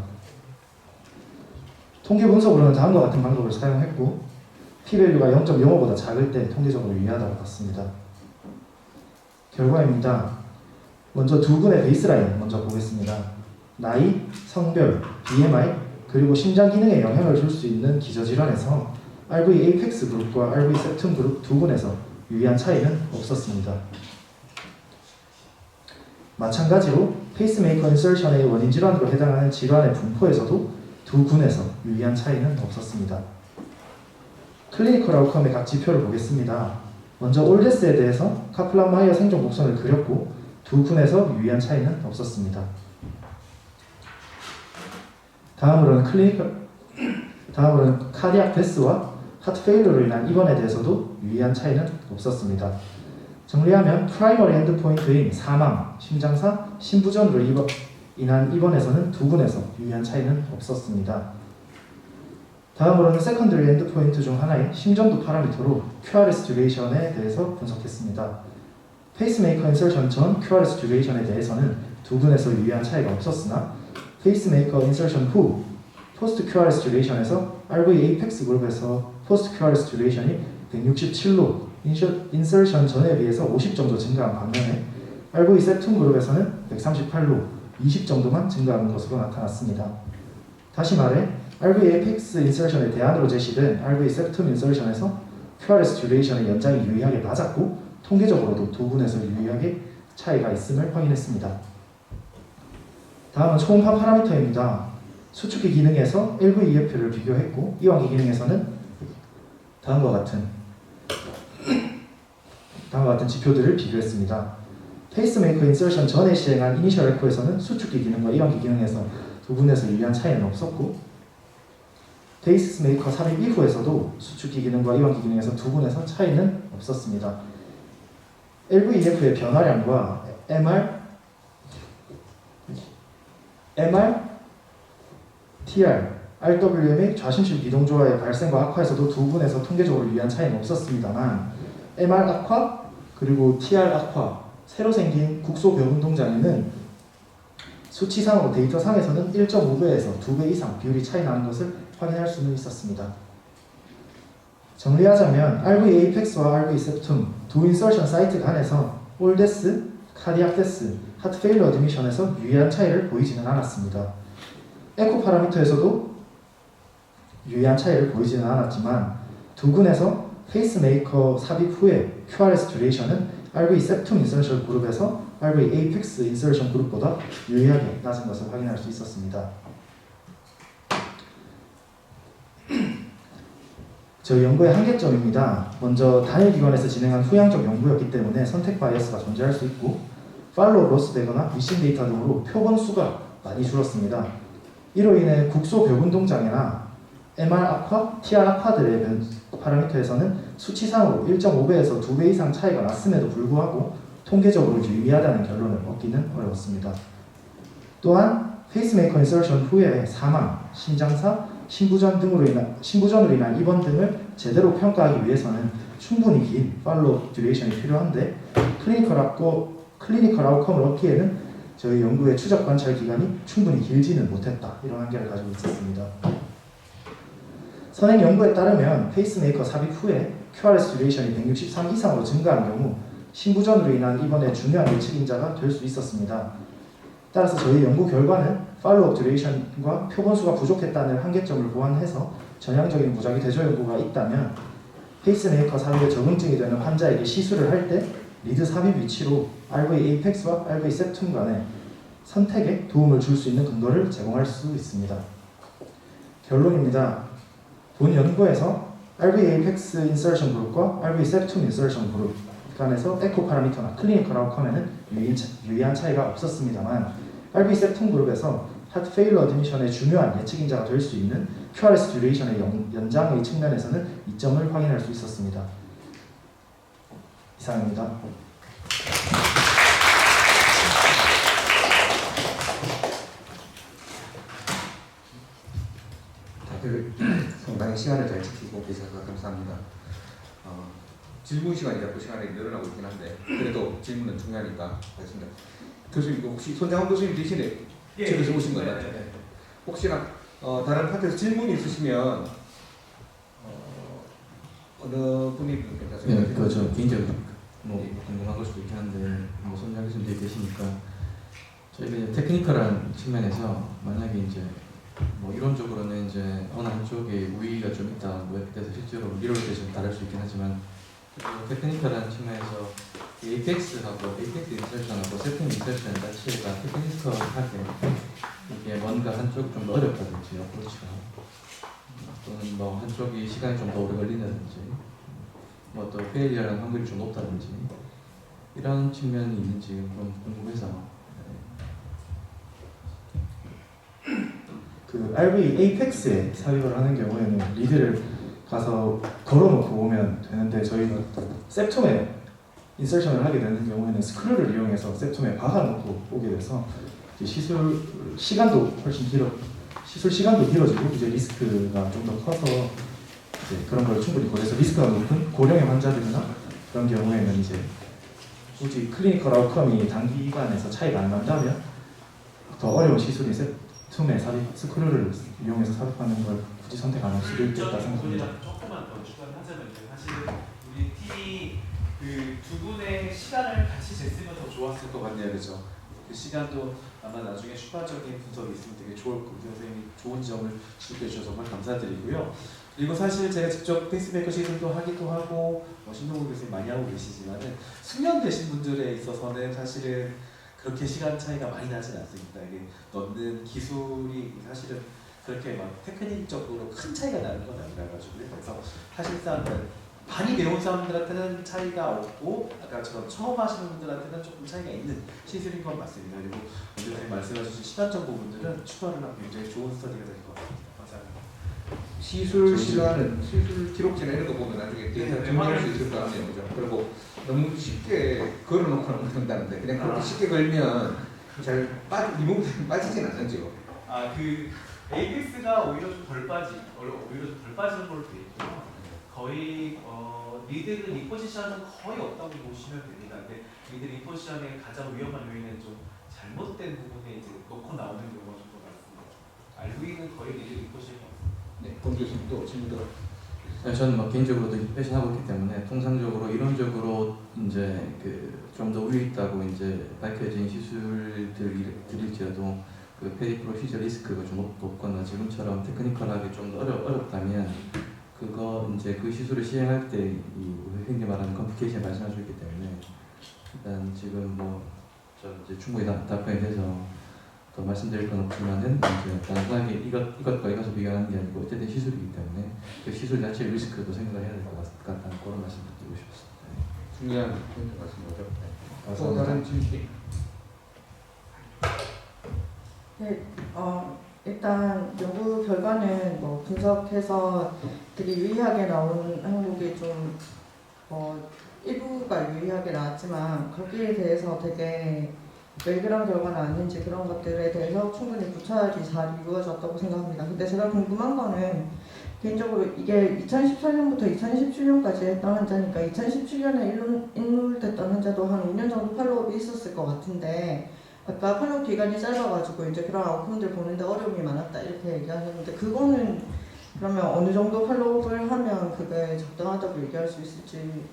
통계 분석으로는 다음과 같은 방법을 사용했고 p-밸류가 0.05보다 작을 때 통계적으로 유의하다고 봤습니다. 결과입니다. 먼저 두 군의 베이스라인 먼저 보겠습니다. 나이, 성별, BMI, 그리고 심장 기능에 영향을 줄 수 있는 기저질환에서 RV Apex 그룹과 RV septum 그룹 두 군에서 유의한 차이는 없었습니다. 마찬가지로 페이스메이커 인설션의 원인 질환으로 해당하는 질환의 분포에서도 두 군에서 유의한 차이는 없었습니다. 클리니컬 아웃컴의 각 지표를 보겠습니다. 먼저 올데스에 대해서 카플란 마이어 생존 곡선을 그렸고 두 군에서 유의한 차이는 없었습니다. 다음으로는 카디악 데스와 하트 페일러로 인한 입원에 대해서도 유의한 차이는 없었습니다. 정리하면 프라이머리 엔드포인트인 사망, 심장사, 심부전으로 인한 입원에서는 두 군에서 유의한 차이는 없었습니다. 다음으로는 세컨더리 엔드포인트 중 하나인 심전도 파라미터로 QRS 듀레이션에 대해서 분석했습니다. 페이스메이커 인설션 전 QRS 듀레이션에 대해서는 두 군에서 유의한 차이가 없었으나 페이스메이커 인설션 후 포스트 QRS 듀레이션에서 RV Apex 그룹에서 포스트 QRS 듀레이션이 167로 인설션 전에 비해서 50 정도 증가한 반면에 RV septum 그룹에서는 138로 20 정도만 증가한 것으로 나타났습니다. 다시 말해 RV Apex 인설션의 대안으로 제시된 RV septum 인설션에서 QRS 듀레이션의 연장이 유의하게 낮았고 통계적으로도 두 군에서 유의하게 차이가 있음을 확인했습니다. 다음은 초음파 파라미터입니다. 수축기 기능에서 LVEF를 비교했고 이완기 기능에서는 다음과 같은 지표들을 비교했습니다. 페이스메이커 인설션 전에 시행한 이니셜 에코에서는 수축기 기능과 이완기 기능에서 두 군에서 유의한 차이는 없었고 페이스메이커 삽입 이후에서도 수축기 기능과 이완기 기능에서 두 군에서 차이는 없었습니다. LVEF의 변화량과 TR, RWM의 좌심실 비동조화의 발생과 악화에서도 두 군에서 통계적으로 유의한 차이는 없었습니다만 MR 악화 그리고 TR 악화, 새로 생긴 국소교운동 장애는 수치상으로 데이터상에서는 1.5배에서 2배 이상 비율이 차이 나는 것을 확인할 수는 있었습니다. 정리하자면 RV Apex와 RV septum 두 인설션 사이트 간에서 올데스, 카디악 데스, 하트 페일러 어드미션에서 유의한 차이를 보이지는 않았습니다. 에코 파라미터에서도 유의한 차이를 보이지는 않았지만 두 군에서 페이스메이커 삽입 후에 QRS 듀레이션은 RV septum 인설션 그룹에서 RV Apex 인설션 그룹보다 유의하게 낮은 것을 확인할 수 있었습니다. 저희 연구의 한계점입니다. 먼저 단일 기관에서 진행한 후향적 연구였기 때문에 선택 바이어스가 존재할 수 있고 팔로우 로스되거나 미싱 데이터 등으로 표본 수가 많이 줄었습니다. 이로 인해 국소 벽운동 장애나 MR 악화, TR 악화들의 파라미터에서는 수치상으로 1.5배에서 2배 이상 차이가 났음에도 불구하고 통계적으로 유의하다는 결론을 얻기는 어려웠습니다. 또한 페이스메이커 인설션 후에 사망, 심장사, 심부전으로 인한 입원 등을 제대로 평가하기 위해서는 충분히 긴 팔로우 듀레이션이 필요한데 클리니컬 아웃컴을 얻기에는 저희 연구의 추적 관찰 기간이 충분히 길지는 못했다. 이런 한계를 가지고 있었습니다. 선행 연구에 따르면 페이스메이커 삽입 후에 QRS 듀레이션이 163 이상으로 증가한 경우 신부전으로 인한 입원의 중요한 예측 인자가 될 수 있었습니다. 따라서 저희 연구 결과는 팔로우업 듀레이션과 표본수가 부족했다는 한계점을 보완해서 전향적인 무작위 대조 연구가 있다면 페이스메이커 삽입에 적응증이 되는 환자에게 시술을 할 때 리드 삽입 위치로 RV 에이펙스와 RV septum 간의 선택에 도움을 줄 수 있는 근거를 제공할 수 있습니다. 결론입니다. 본 연구에서 RV 에이펙스 인서션 그룹과 RV septum 인서션 그룹 간에서 에코 파라미터나 클리니컬 아웃컴에는 유의한 차이가 없었습니다만 RV septum 그룹에서 하트 페일러 어드미션의 중요한 예측 인자가 될 수 있는 QRS 듀레이션의 연장의 측면에서는 이점을 확인할 수 있었습니다. 이상입니다. 다들 상당히 시간을 잘 지키고 계셔서 감사합니다. 질문 시간이 자꾸 시간이 늘어나고 있긴 한데 그래도 질문은 중요하니까 하겠습니다. 교수님 혹시 손장훈 교수님 대신에 책에서 오신 것 같아요. 혹시나 다른 파트에서 질문이 있으시면 어느 분이 괜찮으세요? 네, 그저 개인적으로 뭐 궁금한 걸 수도 있긴 한데 뭐 손장 교수님 계시니까 저희가 이제 테크니컬한 측면에서 만약에 이제 뭐 이론적으로는 이제 어느 한쪽에 우위가 좀 있다 뭐 이렇게 돼서 실제로 이론에 좀 다를 수 있긴 하지만 테크니컬한 측면에서 에이펙스하고 에이펙스 인서션하고 세팅 인서션 자체가 테크니컬하게 이게 뭔가 한쪽 좀 더 어렵다든지 어프로치가 또는 뭐 한쪽이 시간이 좀 더 오래 걸린다든지 뭐 또 페일리어라는 확률이 좀 높다든지 이런 측면이 있는지 좀 궁금해서 그 RV 에이펙스에 삽입을 하는 경우에는 리드를 가서 걸어놓고 오면 되는데 저희는 septum에 인서션을 하게 되는 경우에는 스크류를 이용해서 septum에 박아놓고 오게 돼서 이제 시술 시간도 훨씬 시술 시간도 길어지고 이제 리스크가 좀 더 커서 이제 그런 걸 충분히 고려해서 리스크가 높은 고령의 환자들이나 그런 경우에는 이제 굳이 클리니컬 아웃컴이 단기간에서 차이가 안 난다면 더 어려운 시술이 septum에 스크류를 이용해서 삽입하는 걸 굳이 선택 안 할 수도 있겠다 생각합니다. 조금만 더 추가하자면 사실은 우리 팀이 그 두 분의 시간을 같이 쟀으면 더 좋았을 것 같네요, 그죠? 그 시간도 아마 나중에 추가적인 분석이 있으면 되게 좋을 거고 선생님이 좋은 점을 지적해 주셔서 정말 감사드리고요. 그리고 사실 제가 직접 페이스메이커 시술도 하기도 하고 신동훈 교수님 많이 하고 계시지만은 숙련되신 분들에 있어서는 사실은 그렇게 시간 차이가 많이 나진 않습니다. 이게 넣는 기술이 사실은 그렇게 막 테크닉적으로 큰 차이가 나는 건 아니라가지고요. 그래서 사실상 많이 배운 사람들한테는 차이가 없고 아까처럼 처음 하시는 분들한테는 조금 차이가 있는 시술인 건 맞습니다. 그리고 먼저 선생님 말씀하신 시간적 부분들은 추가를 하면 굉장히 좋은 스터디가 될 것 같습니다. 감사합니다. 시술 시간은 시술 기록지나 이런 거 보면 나중에 데이터 정리할 수 있을 것 같네요. 그죠? 그리고 너무 쉽게 걸어놓고는 못한다는데 그냥 그렇게 쉽게 걸면 잘 리모브 빠지진 않는지요. 그 에이펙스가 오히려 좀 덜 빠지는 걸로 되어 있고요. 거의 리드 리포지션은 거의 없다고 보시면 됩니다. 근데 리드 리포지션의 가장 위험한 요인은 좀 잘못된 부분에 이제 놓고 나오는 경우가 좀 더 많습니다. RV는 거의 리드 리포지션이 없습니다. 네, 권 교수님도 질문 들어. 저는 뭐 개인적으로도 패션하고 있기 때문에 통상적으로 이론적으로 이제 그 좀 더 우위 있다고 이제 밝혀진 시술들일지라도 그 페리 프로시저 리스크가 좀 높거나 지금처럼 테크니컬하게 좀 더 어렵다면 그거 이제 그 시술을 시행할 때 이 흔히 말하는 컴플리케이션 발생하셨기 때문에 일단 지금 뭐 저 이제 충분히 답변이 돼서 더 말씀드릴 건 없지만은 이제 단순하게 이것과 이것을 비교하는 게 아니고 어쨌든 시술이기 때문에 그 시술 자체의 리스크도 생각을 해야 될 것 같다는 그런 말씀 드리고 싶습니다. 중요한 포인트 말씀 거죠. 또 다른 질문. 네, 일단 연구 결과는 뭐 분석해서 되게 유의하게 나온 항목이 좀 일부가 유의하게 나왔지만 거기에 대해서 되게 왜 그런 결과는 아닌지 그런 것들에 대해서 충분히 구차하게 잘 이루어졌다고 생각합니다. 근데 제가 궁금한 거는 개인적으로 이게 2014년부터 2017년까지 했던 환자니까 2017년에 인롤됐던 환자도 한 5년 정도 팔로우업이 있었을 것 같은데 아까 팔로우 기간이 짧아가지고 이제 그런 아웃컴들 보는데 어려움이 많았다 이렇게 얘기하셨는데 그거는 그러면 어느 정도 팔로우업을 하면 그게 적당하다고 얘기할 수 있을지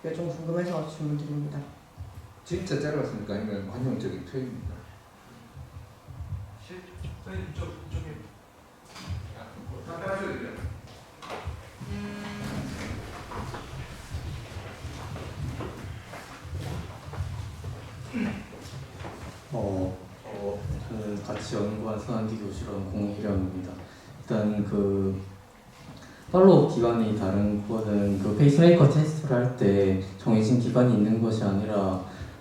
그게 좀 궁금해서 질문 드립니다. 진짜 짧았습니까? 아니면 관용적인 표현입니까? 선생님 이쪽에 답변하셔도 돼요. 저는 같이 연구한 서한기 교수랑 공희령입니다. 일단 그 팔로우 기간이 다른 거는 그 페이스메이커 테스트를 할 때 정해진 기간이 있는 것이 아니라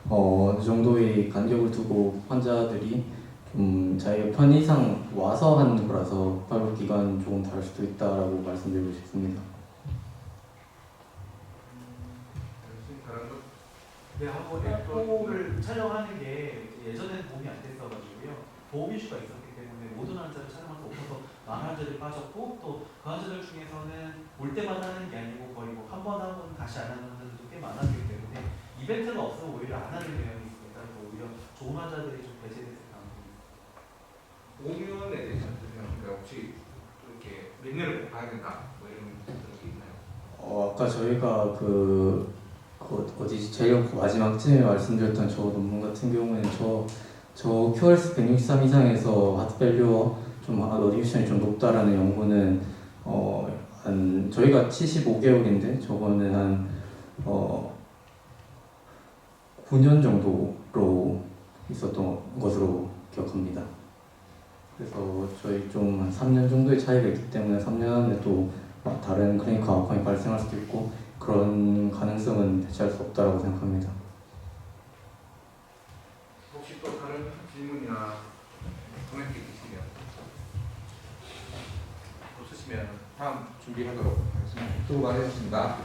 어느 정도의 간격을 두고 환자들이 좀 자기가 편의상 와서 하는 거라서 팔로우 기간 조금 다를 수도 있다라고 말씀드리고 싶습니다. 네, 하고 에코를 촬영하는 게 예전에는 도움이 안 됐어가지고요. 보험 이슈가 있었기 때문에 모든 환자를 촬영할 수 없어서 많은 환자들이 빠졌고 또 그 환자들 중에서는 올 때마다 하는 게 아니고 거의 뭐 한 번 하고 다시 안 하는 환자들도 꽤 많았기 때문에 이벤트가 없으면 오히려 안 하는 경향이 있으니까 오히려 좋은 환자들이 좀 배제됐을 가능성이 있습니다. 5년에 대해서 그러니까 혹시 이렇게 몇 년을 꼭 봐야 된다 뭐 이런 게 있나요? 아까 저희가 그 어디지 제일 마지막쯤에 말씀드렸던 저 논문 같은 경우에는 저 QRS 163 이상에서 하트밸류와 좀 어디비션이 좀 높다라는 연구는 한 저희가 75개월인데 저거는 한 9년 정도로 있었던 것으로 기억합니다. 그래서 저희 좀 한 3년 정도의 차이가 있기 때문에 3년 안에 또 다른 클리니컬 아웃컴이 발생할 수도 있고 그런 가능성은 대체할 수 없다고 생각합니다. 혹시 또 다른 질문이나 코멘트 있으시면 없으시면 다음 준비하도록 하겠습니다. 수고 많으셨습니다.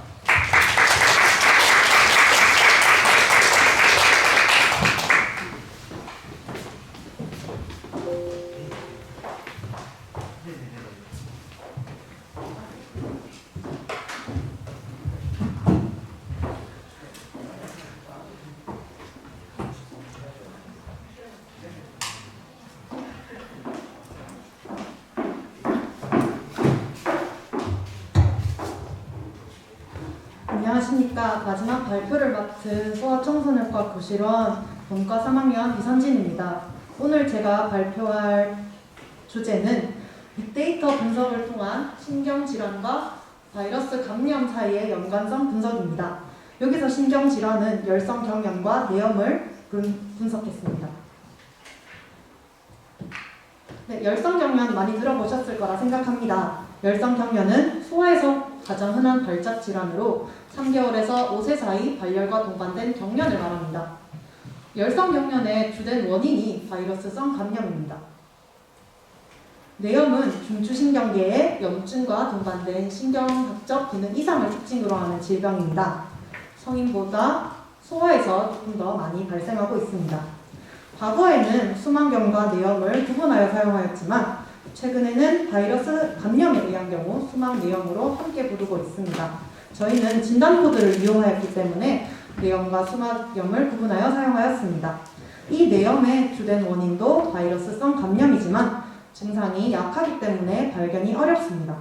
안녕하십니까. 마지막 발표를 맡은 소아청소년과 교실원 본과 3학년 이선진입니다. 오늘 제가 발표할 주제는 빅데이터 분석을 통한 신경질환과 바이러스 감염 사이의 연관성 분석입니다. 여기서 신경질환은 열성 경련과 뇌염을 분석했습니다. 네, 열성 경련 많이 들어보셨을 거라 생각합니다. 열성 경련은 소아에서 가장 흔한 발작 질환으로 3개월에서 5세 사이 발열과 동반된 경련을 말합니다. 열성 경련의 주된 원인이 바이러스성 감염입니다. 뇌염은 중추신경계의 염증과 동반된 신경학적 기능 이상을 특징으로 하는 질병입니다. 성인보다 소아에서 조금 더 많이 발생하고 있습니다. 과거에는 수막염과 뇌염을 구분하여 사용하였지만 최근에는 바이러스 감염에 의한 경우 수막뇌염으로 함께 부르고 있습니다. 저희는 진단코드를 이용하였기 때문에 뇌염과 수막염을 구분하여 사용하였습니다. 이 뇌염의 주된 원인도 바이러스성 감염이지만 증상이 약하기 때문에 발견이 어렵습니다.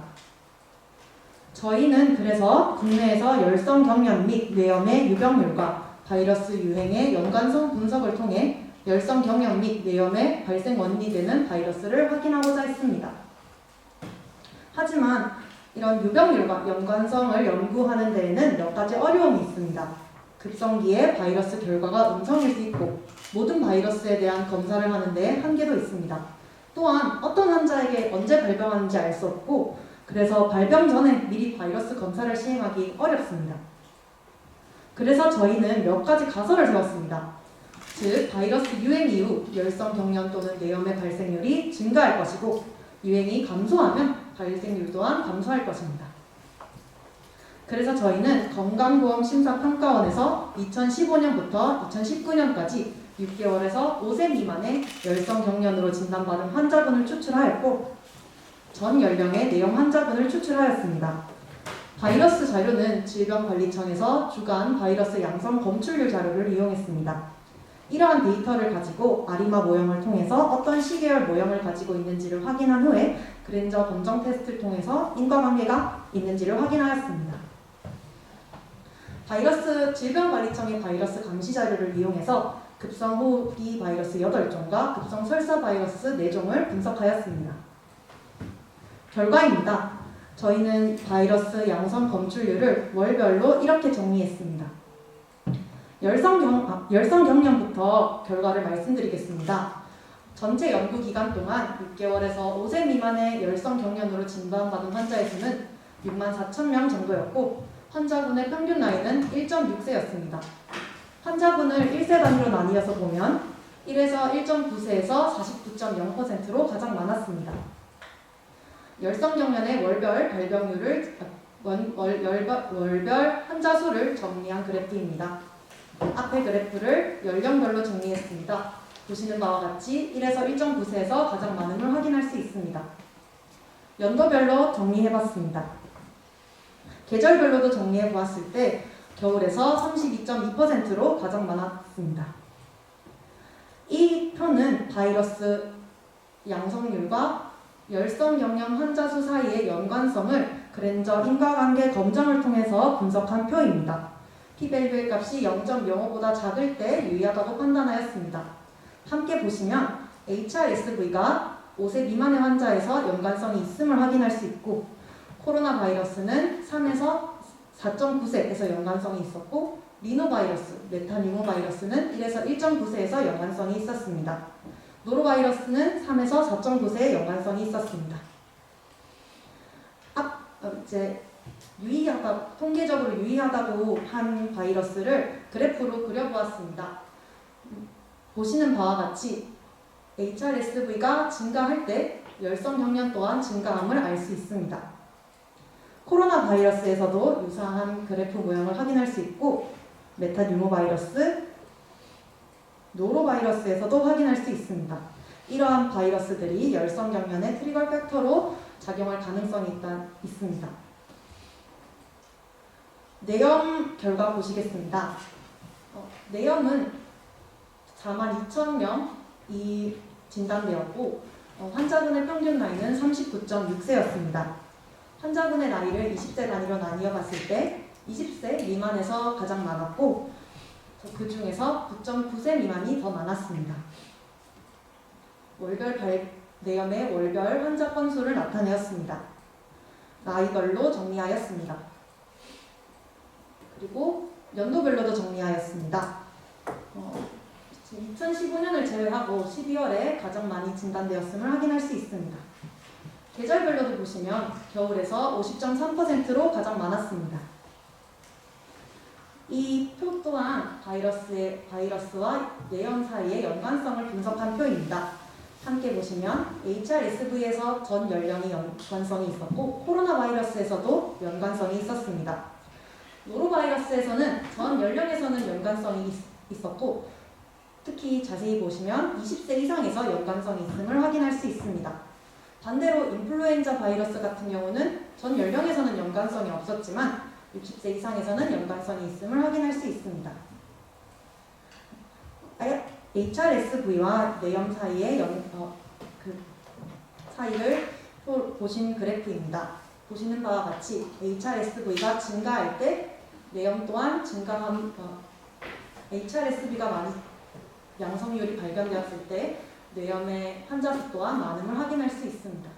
저희는 그래서 국내에서 열성 경련 및 뇌염의 유병률과 바이러스 유행의 연관성 분석을 통해 열성 경련 및 뇌염의 발생 원인이 되는 바이러스를 확인하고자 했습니다. 하지만 이런 유병률과 연관성을 연구하는 데에는 몇 가지 어려움이 있습니다. 급성기에 바이러스 결과가 음성일 수 있고 모든 바이러스에 대한 검사를 하는 데 한계도 있습니다. 또한 어떤 환자에게 언제 발병하는지 알 수 없고 그래서 발병 전에 미리 바이러스 검사를 시행하기 어렵습니다. 그래서 저희는 몇 가지 가설을 세웠습니다. 즉, 바이러스 유행 이후 열성 경련 또는 뇌염의 발생률이 증가할 것이고 유행이 감소하면 발생률 또한 감소할 것입니다. 그래서 저희는 건강보험심사평가원에서 2015년부터 2019년까지 6개월에서 5세 미만의 열성 경련으로 진단받은 환자분을 추출하였고 전 연령의 내용 환자분을 추출하였습니다. 바이러스 자료는 질병관리청에서 주간 바이러스 양성 검출률 자료를 이용했습니다. 이러한 데이터를 가지고 아리마 모형을 통해서 어떤 시계열 모형을 가지고 있는지를 확인한 후에 그랜저 검정 테스트를 통해서 인과관계가 있는지를 확인하였습니다. 질병관리청의 바이러스 감시 자료를 이용해서 급성호흡기 바이러스 8종과 급성설사 바이러스 4종을 분석하였습니다. 결과입니다. 저희는 바이러스 양성 검출률을 월별로 이렇게 정리했습니다. 열성 경련부터 결과를 말씀드리겠습니다. 전체 연구 기간 동안 6개월에서 5세 미만의 열성 경련으로 진단받은 환자의 수는 64,000명 정도였고 환자분의 평균 나이는 1.6세였습니다. 환자분을 1세 단위로 나뉘어서 보면 1에서 1.9세에서 49.0%로 가장 많았습니다. 열성경련의 월별 발병률을 월별 환자 수를 정리한 그래프입니다. 앞의 그래프를 연령별로 정리했습니다. 보시는 바와 같이 1에서 1.9세에서 가장 많음을 확인할 수 있습니다. 연도별로 정리해봤습니다. 계절별로도 정리해보았을 때 겨울에서 32.2%로 가장 많았습니다. 이 표는 바이러스 양성률과 열성 경련 환자 수 사이의 연관성을 그랜저 인과관계 검정을 통해서 분석한 표입니다. p-value의 값이 0.05보다 작을 때 유의하다고 판단하였습니다. 함께 보시면 HRSV가 5세 미만의 환자에서 연관성이 있음을 확인할 수 있고 코로나 바이러스는 3에서 4.9세에서 연관성이 있었고 리노바이러스, 메타뉴모바이러스는 1에서 1.9세에서 연관성이 있었습니다. 노로바이러스는 3에서 4.9세의 연관성이 있었습니다. 통계적으로 유의하다고 한 바이러스를 그래프로 그려보았습니다. 보시는 바와 같이 HRSV가 증가할 때 열성 경련 또한 증가함을 알 수 있습니다. 코로나 바이러스에서도 유사한 그래프 모형을 확인할 수 있고 메타뉴모바이러스, 노로바이러스에서도 확인할 수 있습니다. 이러한 바이러스들이 열성 경련의 트리거 팩터로 작용할 가능성이 있습니다. 내염 결과 보시겠습니다. 내염은 42,000명이 진단되었고 환자분의 평균 나이는 39.6세였습니다. 환자분의 나이를 20세 단위로 나뉘어 봤을 때 20세 미만에서 가장 많았고 그 중에서 9.9세 미만이 더 많았습니다. 내염의 월별 환자 건수를 나타내었습니다. 나이별로 정리하였습니다. 그리고 연도별로도 정리하였습니다. 2015년을 제외하고 12월에 가장 많이 진단되었음을 확인할 수 있습니다. 계절별로도 보시면 겨울에서 50.3%로 가장 많았습니다. 이 표 또한 바이러스와 내염 사이의 연관성을 분석한 표입니다. 함께 보시면 HRSV에서 전 연령이 연관성이 있었고 코로나 바이러스에서도 연관성이 있었습니다. 노로바이러스에서는 전 연령에서는 연관성이 있었고 특히 자세히 보시면 20세 이상에서 연관성이 있음을 확인할 수 있습니다. 반대로 인플루엔자 바이러스 같은 경우는 전 연령에서는 연관성이 없었지만 60세 이상에서는 연관성이 있음을 확인할 수 있습니다. HRSV와 내염 사이의 사이를 보신 그래프입니다. 보시는 바와 같이 HRSV가 증가할 때 내염 또한 HRSV가 양성률이 발견되었을 때 내염의 환자 수 또한 많음을 확인할 수 있습니다.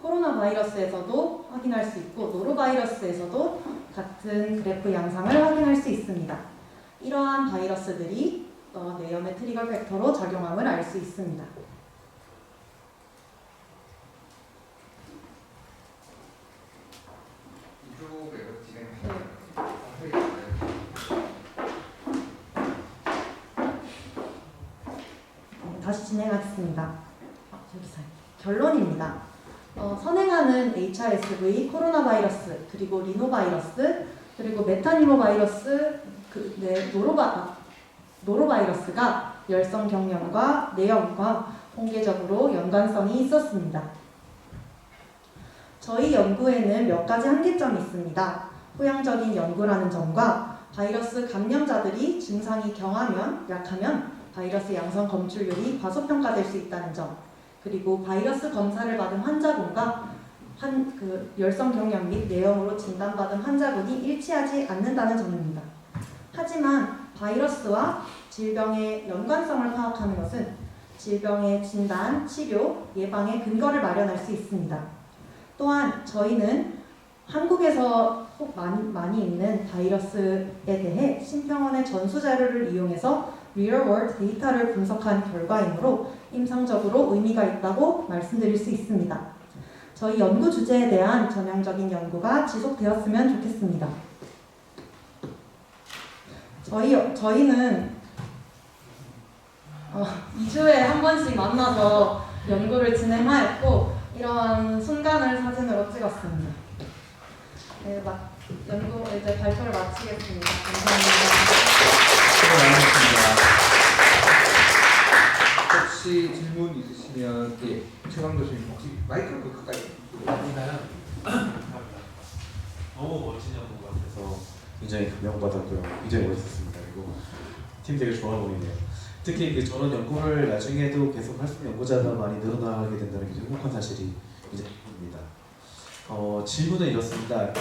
코로나 바이러스에서도 확인할 수 있고 노로바이러스에서도 같은 그래프 양상을 확인할 수 있습니다. 이러한 바이러스들이 내염의 트리거 팩터로 작용함을 알 수 있습니다. 다시 진행하겠습니다. 결론입니다. 선행하는 HRSV, 코로나 바이러스, 그리고 리노바이러스, 그리고 메타니모 바이러스, 노로바이러스가 열성 경련과 뇌염과 통계적으로 연관성이 있었습니다. 저희 연구에는 몇 가지 한계점이 있습니다. 후양적인 연구라는 점과 바이러스 감염자들이 증상이 경하면 약하면 바이러스 양성 검출률이 과소평가될 수 있다는 점, 그리고 바이러스 검사를 받은 환자분과 열성 경련 및 뇌염으로 진단받은 환자분이 일치하지 않는다는 점입니다. 하지만 바이러스와 질병의 연관성을 파악하는 것은 질병의 진단, 치료, 예방에 근거를 마련할 수 있습니다. 또한 저희는 한국에서 많이 있는 바이러스에 대해 심평원의 전수자료를 이용해서 리얼월드 데이터를 분석한 결과이므로 임상적으로 의미가 있다고 말씀드릴 수 있습니다. 저희 연구 주제에 대한 전향적인 연구가 지속되었으면 좋겠습니다. 저희는 2주에 한 번씩 만나서 연구를 진행하였고 이러한 순간을 사진으로 찍었습니다. 네, 연구 이제 발표를 마치겠습니다. 감사합니다. 혹시 질문 있으시면 최강 교수님 혹시 마이크를 가까이 너무 멋진 연구 같아서 굉장히 감명받았고요. 굉장히 멋있었습니다. 그리고 팀 되게 좋아 보이네요. 특히 저런 연구를 나중에도 계속 할 수 있는 연구자가 많이 늘어나게 된다는 게 행복한 사실이 이제 보입니다. 질문은 이렇습니다.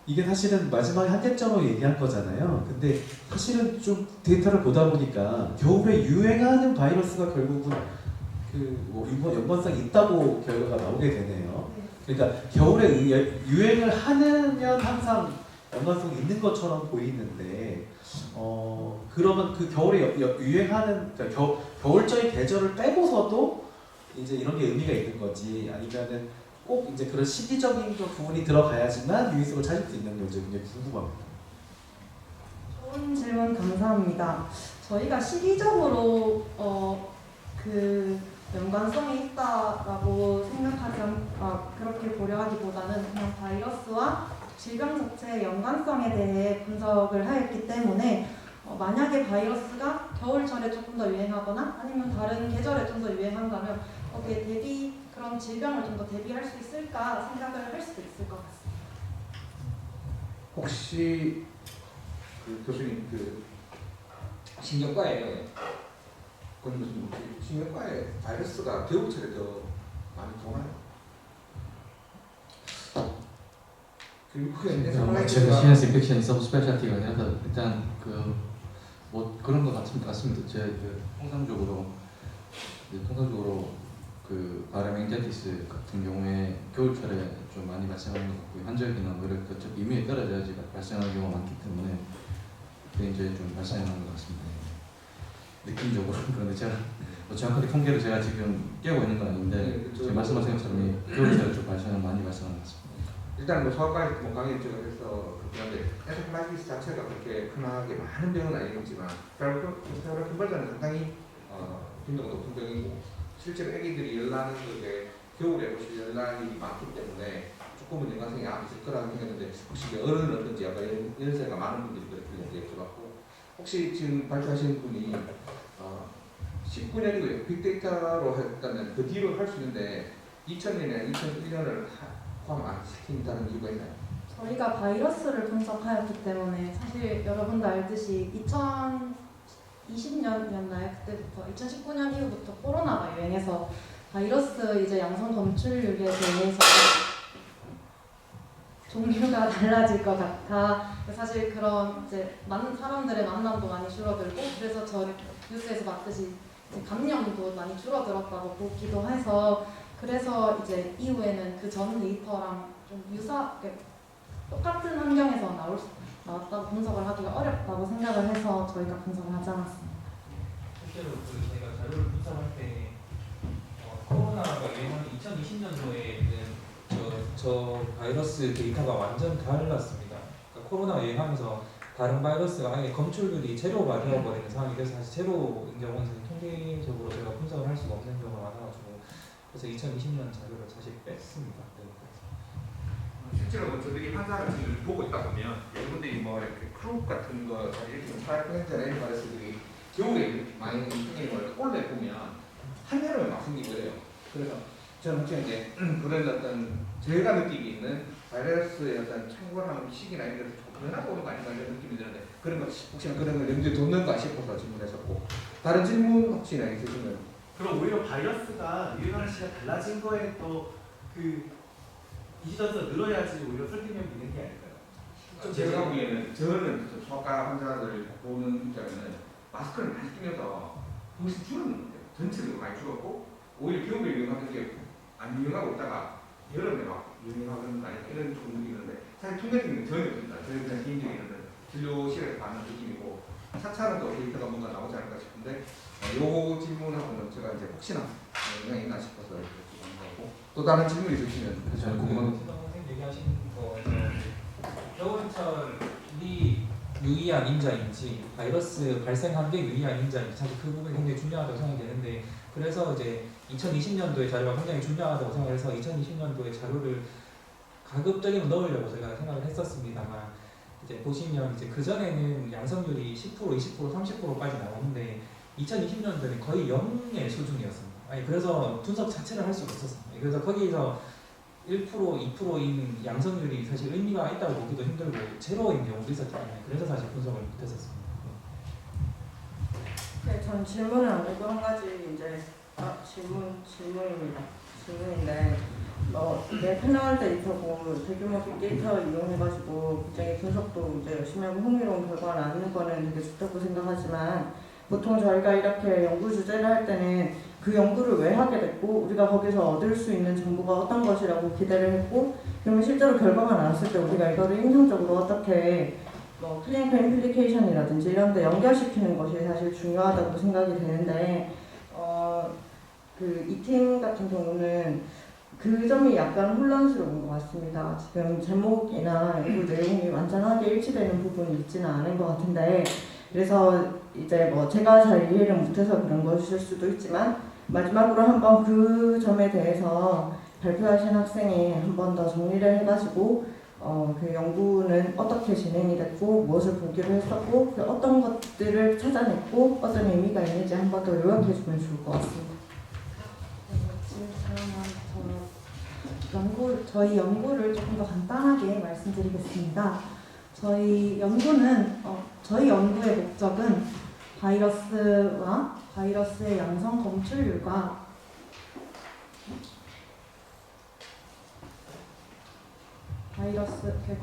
이게 사실은 마지막에 한계점으로 얘기한 거잖아요. 근데 사실은 좀 데이터를 보다 보니까 겨울에 유행하는 바이러스가 결국은 연관성이 있다고 결과가 나오게 되네요. 그러니까 겨울에 유행을 하면 항상 연관성이 있는 것처럼 보이는데 그러면 그 겨울에 유행하는 그러니까 겨울적인 계절을 빼고서도 이제 이런 게 의미가 있는 거지 아니면은 꼭 이제 그런 시기적인 부분이 들어가야지만 유의성을 찾을 수 있는 건지 굉장히 궁금합니다. 좋은 질문 감사합니다. 저희가 시기적으로 그 연관성이 있다라고 그렇게 보려 하기보다는 그냥 바이러스와 질병 자체의 연관성에 대해 분석을 하였기 때문에 만약에 바이러스가 겨울철에 조금 더 유행하거나 아니면 다른 계절에 좀 더 유행한다면 거기에 그런 질병을 좀 더 대비할 수 있을까 생각을 할 수도 있을 것 같습니다. 혹시 교수님 신경과에 신경과에 바이러스가 겨울철에 더 많이 도나요? 제가 시너스 인펙션 서브 스페셜티가 아니라 일단 뭐 그런 것 같습니다. 통상적으로 바라멘자티스 같은 경우에 겨울철에 좀 많이 발생하는 것 같고요. 환절기나 뭐 이럴 때 이미에 떨어져야지 발생하는 경우가 많기 때문에 그게 이제 좀 발생하는 것 같습니다. 느낌적으로 그런데 제가 정확하게 통계를 제가 지금 깨고 있는 건 아닌데 지금 말씀하신 것처럼 겨울철에 좀 많이 발생하는 것 같습니다. 일단 소아과에 강의를 해서 그런데 엔세팔라이티스 자체가 그렇게 흔하게 많은 병은 아니겠지만 페어럴 킴벌자는 상당히 빈도가 높은 병이고 실제로 아기들이 열나는 게 겨울에 혹시 열날이 많기 때문에 조금은 연관성이 있을 거라고 생각했는데 혹시 어른은 어떤지 약간 연세가 많은 분들이 그렇게 여쭤봤고 혹시 지금 발표하신 분이 19년이고요. 빅데이터로 했다면 그 뒤로 할 수 있는데 2000년이나 2001년을 포함 안 시킨다는 이유가 있나요? 저희가 바이러스를 분석하였기 때문에 사실 여러분도 알듯이 2020년이었나요? 그때부터 2019년 이후부터 코로나가 유행해서 바이러스 이제 양성 검출률에 대해서 종류가 달라질 것 같아. 사실 그런 이제 많은 사람들의 만남도 많이 줄어들고 그래서 저 뉴스에서 봤듯이 감염도 많이 줄어들었다고 보기도 해서 그래서 이제 이후에는 그 전 데이터랑 좀 똑같은 환경에서 나왔다고 분석을 하기가 어렵다고 생각을 해서 저희가 분석을 하지 않았습니다. 실제로 저희가 자료를 분석할 때 코로나가 유행하는 2020년도에는 저 바이러스 데이터가 완전 달랐습니다. 그러니까 코로나가 유행하면서 다른 바이러스가 아예 검출들이 제로가 되어버리는 상황이 돼서 사실 제로인 경우는 사실 통계적으로 저희가 분석을 할 수가 없는 경우가 많아가지고 그래서 2020년 자료를 사실 뺐습니다. 네, 실제로 뭐 저들이 환자를 지금 보고 있다 보면 여러분들이 뭐 이렇게 크롭 같은 거 이렇게 좀 파이프렌트나 이런 바이러스들이 겨울에 많이 생기는 걸 올해 보면 한여름에 막 생기고 그래요. 그래서 저는 혹시 이제 그런 어떤 저희가 느끼고 있는 바이러스의 어떤 창궐하는 시기나 이런 것을 좀 변하고 오는 거 아닌가 이런 느낌이 드는데 그런 거 혹시나 그런 걸 염두에 뒀는가 싶어서 질문했었고 다른 질문 혹시나 있으시면 그럼 오히려 바이러스가 유행하는 시기가 달라진 거에 또그 이시전수가 늘어야지 오히려 설득력이 있는 게 아닐까요? 제가 보기에는 저는 소아과 환자들 보는 입장에는 마스크를 많이 끼면서 훨씬 줄었는데 전체적으로 많이 줄었고 오히려 겨울에 유행하던 게 안 유행하고 있다가 여름에 막 유행하는 거 아닐까 이런 좀 느끼는데 사실 통계적인 전혀 없습니다. 저희 그냥 개인적인 진료실에서 받는 느낌이고 차차는 또 데이터가 뭔가 나오지 않을까 싶은데 요 질문하고는 제가 이제 혹시나 영향이 있나 싶어서 이렇게 하는 거고 또 다른 질문 있으시면 저는 궁금한 거 선생님 얘기하신 거에서 겨울철이 유의한 인자인지 바이러스 발생한 게 유의한 인자인지 사실 그 부분이 굉장히 중요하다고 생각이 되는데 그래서 이제 2020년도의 자료가 굉장히 중요하다고 생각해서 2020년도의 자료를 가급적이면 넣으려고 제가 생각을 했었습니다만 이제 보시면 이제 그 전에는 양성률이 10%, 20%, 30%까지 나오는데 2020년도는 거의 0의 수준이었습니다. 아니 그래서 분석 자체를 할 수가 없었습니다. 그래서 거기서 1%, 2%인 양성률이 사실 의미가 있다고 보기도 힘들고 제로인 경우도 있었기 때문에 그래서 사실 분석을 못했었습니다. 네, 전 질문은 아니고 한 가지 이제 질문입니다. 질문인데 이제 패널 데이터고 대규모 빅데이터 이용해가지고 굉장히 분석도 이제 열심히 하고 흥미로운 결과가 나는 거는 되게 좋다고 생각하지만 보통 저희가 이렇게 연구 주제를 할 때는 그 연구를 왜 하게 됐고 우리가 거기서 얻을 수 있는 정보가 어떤 것이라고 기대를 했고 그러면 실제로 결과가 나왔을 때 우리가 이거를 임상적으로 어떻게 클리니컬 임플리케이션이라든지 이런 데 연결시키는 것이 사실 중요하다고 생각이 되는데 이 팀 같은 경우는 그 점이 약간 혼란스러운 것 같습니다. 지금 제목이나 연구 내용이 완전하게 일치되는 부분이 있지는 않은 것 같은데 그래서 이제 제가 잘 이해를 못해서 그런 것일 수도 있지만 마지막으로 한번 그 점에 대해서 발표하신 학생이 한 번 더 정리를 해가지고 그 연구는 어떻게 진행이 됐고 무엇을 보기로 했었고 그 어떤 것들을 찾아냈고 어떤 의미가 있는지 한 번 더 요약해주면 좋을 것 같습니다. 저희 연구를 조금 더 간단하게 말씀드리겠습니다. 저희 연구의 목적은 바이러스와 바이러스의 양성 검출률과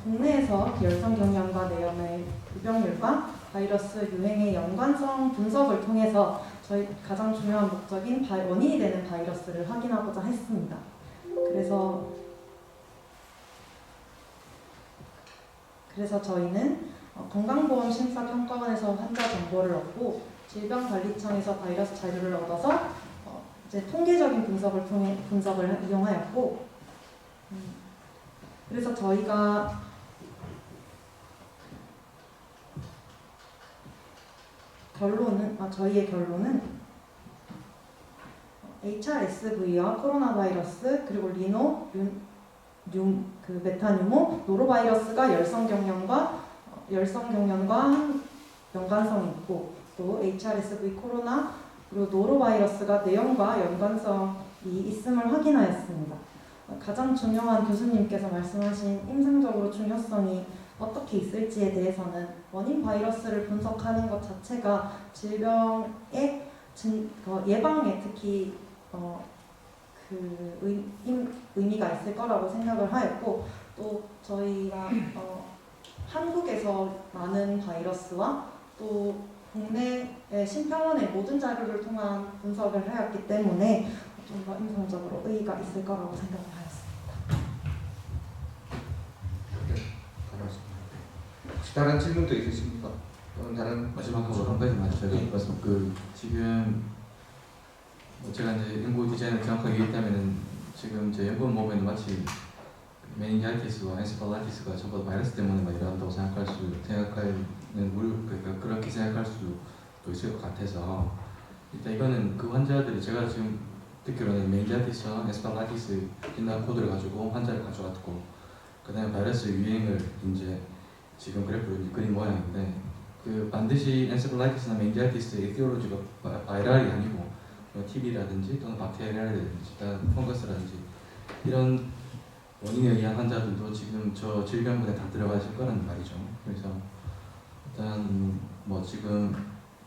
국내에서 열성 경련과 내염의 유병률과 바이러스 유행의 연관성 분석을 통해서 저희 가장 중요한 목적인 원인이 되는 바이러스를 확인하고자 했습니다. 그래서 저희는 건강보험심사평가원에서 환자 정보를 얻고 질병관리청에서 바이러스 자료를 얻어서 이제 통계적인 분석을 이용하였고 그래서 저희의 결론은 HRSV와 코로나 바이러스 그리고 리노, 메타뉴모, 노로바이러스가 열성 경련과 연관성이 있고 또 HRSV 코로나 그리고 노로바이러스가 내염과 연관성이 있음을 확인하였습니다. 가장 중요한 교수님께서 말씀하신 임상적으로 중요성이 어떻게 있을지에 대해서는 원인 바이러스를 분석하는 것 자체가 질병의 예방에 특히 의미가 있을 거라고 생각을 하였고 또 저희가 한국에서 많은 바이러스와 또 국내의 심평원의 모든 자료를 통한 분석을 하였기 때문에 좀 더 임상적으로 의의가 있을 거라고 생각을 하였습니다. 혹시 다른 질문도 있으십니까? 또는 다른 마지막으로 한 가지만 제가 지금 제가 이제 연구 디자인을 정확하게 얘기했다면은 지금 제 연구 보면 마치 메닌자이티스와 엔세팔라이티스가 전부 다 바이러스 때문에 일어난다고 생각할 그러니까 그렇게 생각할 수도 있을 것 같아서 일단 이거는 그 환자들이 제가 지금 듣기로는 멘인자이티스와 엔세팔라이티스 진단 코드를 가지고 환자를 가져왔고 그다음에 바이러스 유행을 이제 지금 그래프로 그린 모양인데 그 반드시 엔세팔라이티스나 멘인자이티스의 에티올로지가 바이럴이 아니고 TB라든지 또는 박테리아라든지 펑거스라든지 이런 원인에 의한 환자들도 지금 저 질병군에 다 들어가실 거라는 말이죠. 그래서 일단 뭐 지금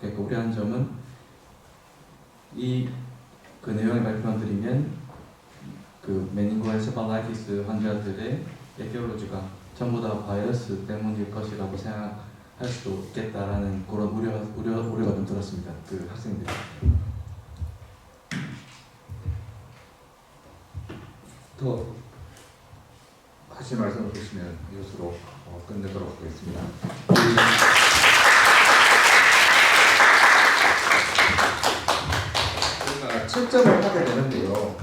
그러니까 우려한 점은 이 그 내용을 발표만 드리면 그 메닌고엔세팔라이티스 환자들의 에티올로지가 전부 다 바이러스 때문일 것이라고 생각할 수도 있겠다라는 그런 우려가 좀 들었습니다. 그 학생들이. 더 하실 말씀 없으시면 이것으로 끝내도록 하겠습니다. 저희가 채점을 하게 되는데요.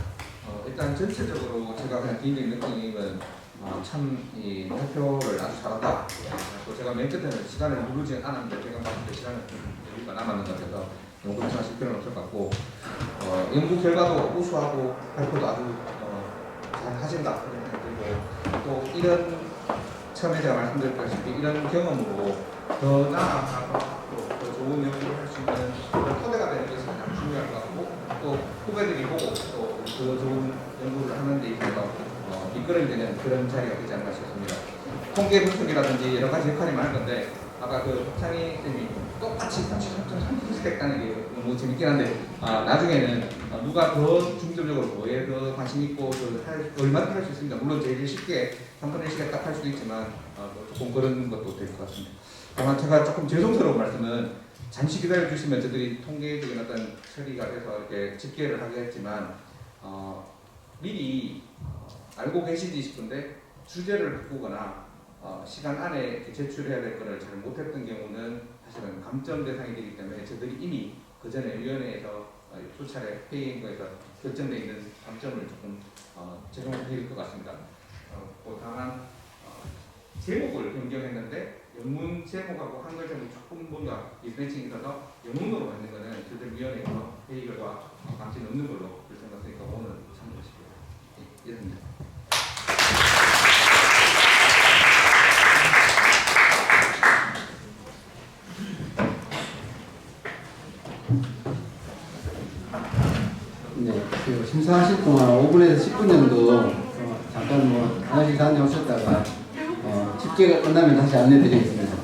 일단 전체적으로 제가 그냥 개인적인 느낌은 참 이 발표를 아주 잘한다. 또 제가 맨 끝에는 시간을 누르지 않았는데 제가 봤을 때 시간은 좀 여유가 남았는 것 같아서 너무 걱정하실 필요는 없을 것 같고 연구 결과도 우수하고 발표도 아주 잘 하신다. 그리고 또 이런 처음에 제가 말씀드렸다시피 이런 경험으로 더 나아가서 더 좋은 연구를 할 수 있는 토대가 되는 것이 가장 중요할 것 같고 또 후배들이 보고 또 더 좋은 연구를 하는 데 있어서 이끌어야 되는 그런 자리가 되지 않나 싶습니다. 통계 분석이라든지 여러 가지 역할이 많을 건데 아까 그 박찬희 선생님이 똑같이 했다는 게 너무 재밌긴 한데 나중에는 누가 더 중점적으로 뭐에 더 관심 있고 얼마나 할 수 있습니다. 물론 제일 쉽게 3분의 1시간 딱 할 수도 있지만 조금 그런 것도 될 것 같습니다. 다만 제가 조금 죄송스러운 말씀은 잠시 기다려 주시면 저희들이 통계적인 어떤 처리가 돼서 이렇게 집계를 하겠지만 미리 알고 계시지 싶은데 주제를 바꾸거나 시간 안에 이렇게 제출해야 될 거를 잘 못했던 경우는 사실은 감점 대상이 되기 때문에 저희들이 이미 그 전에 위원회에서 수차례 회의인 거에서 결정되어 있는 감점을 조금 제공드릴 것 같습니다. 다만 제목을 변경했는데 영문 제목하고 한글 제목이 조금 뭔가 미스매칭이 있어서 영문으로 만든 거는 저희들 위원회에서 회의 결과 감점이 없는 걸로 결정났으니까 오늘 참고하시고요. 이상입니다. 네, 그 심사하실 동안 5분에서 10분 정도 잠깐 뭐 화장실 다녀오셨다가 집계가 끝나면 다시 안내드리겠습니다.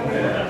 네.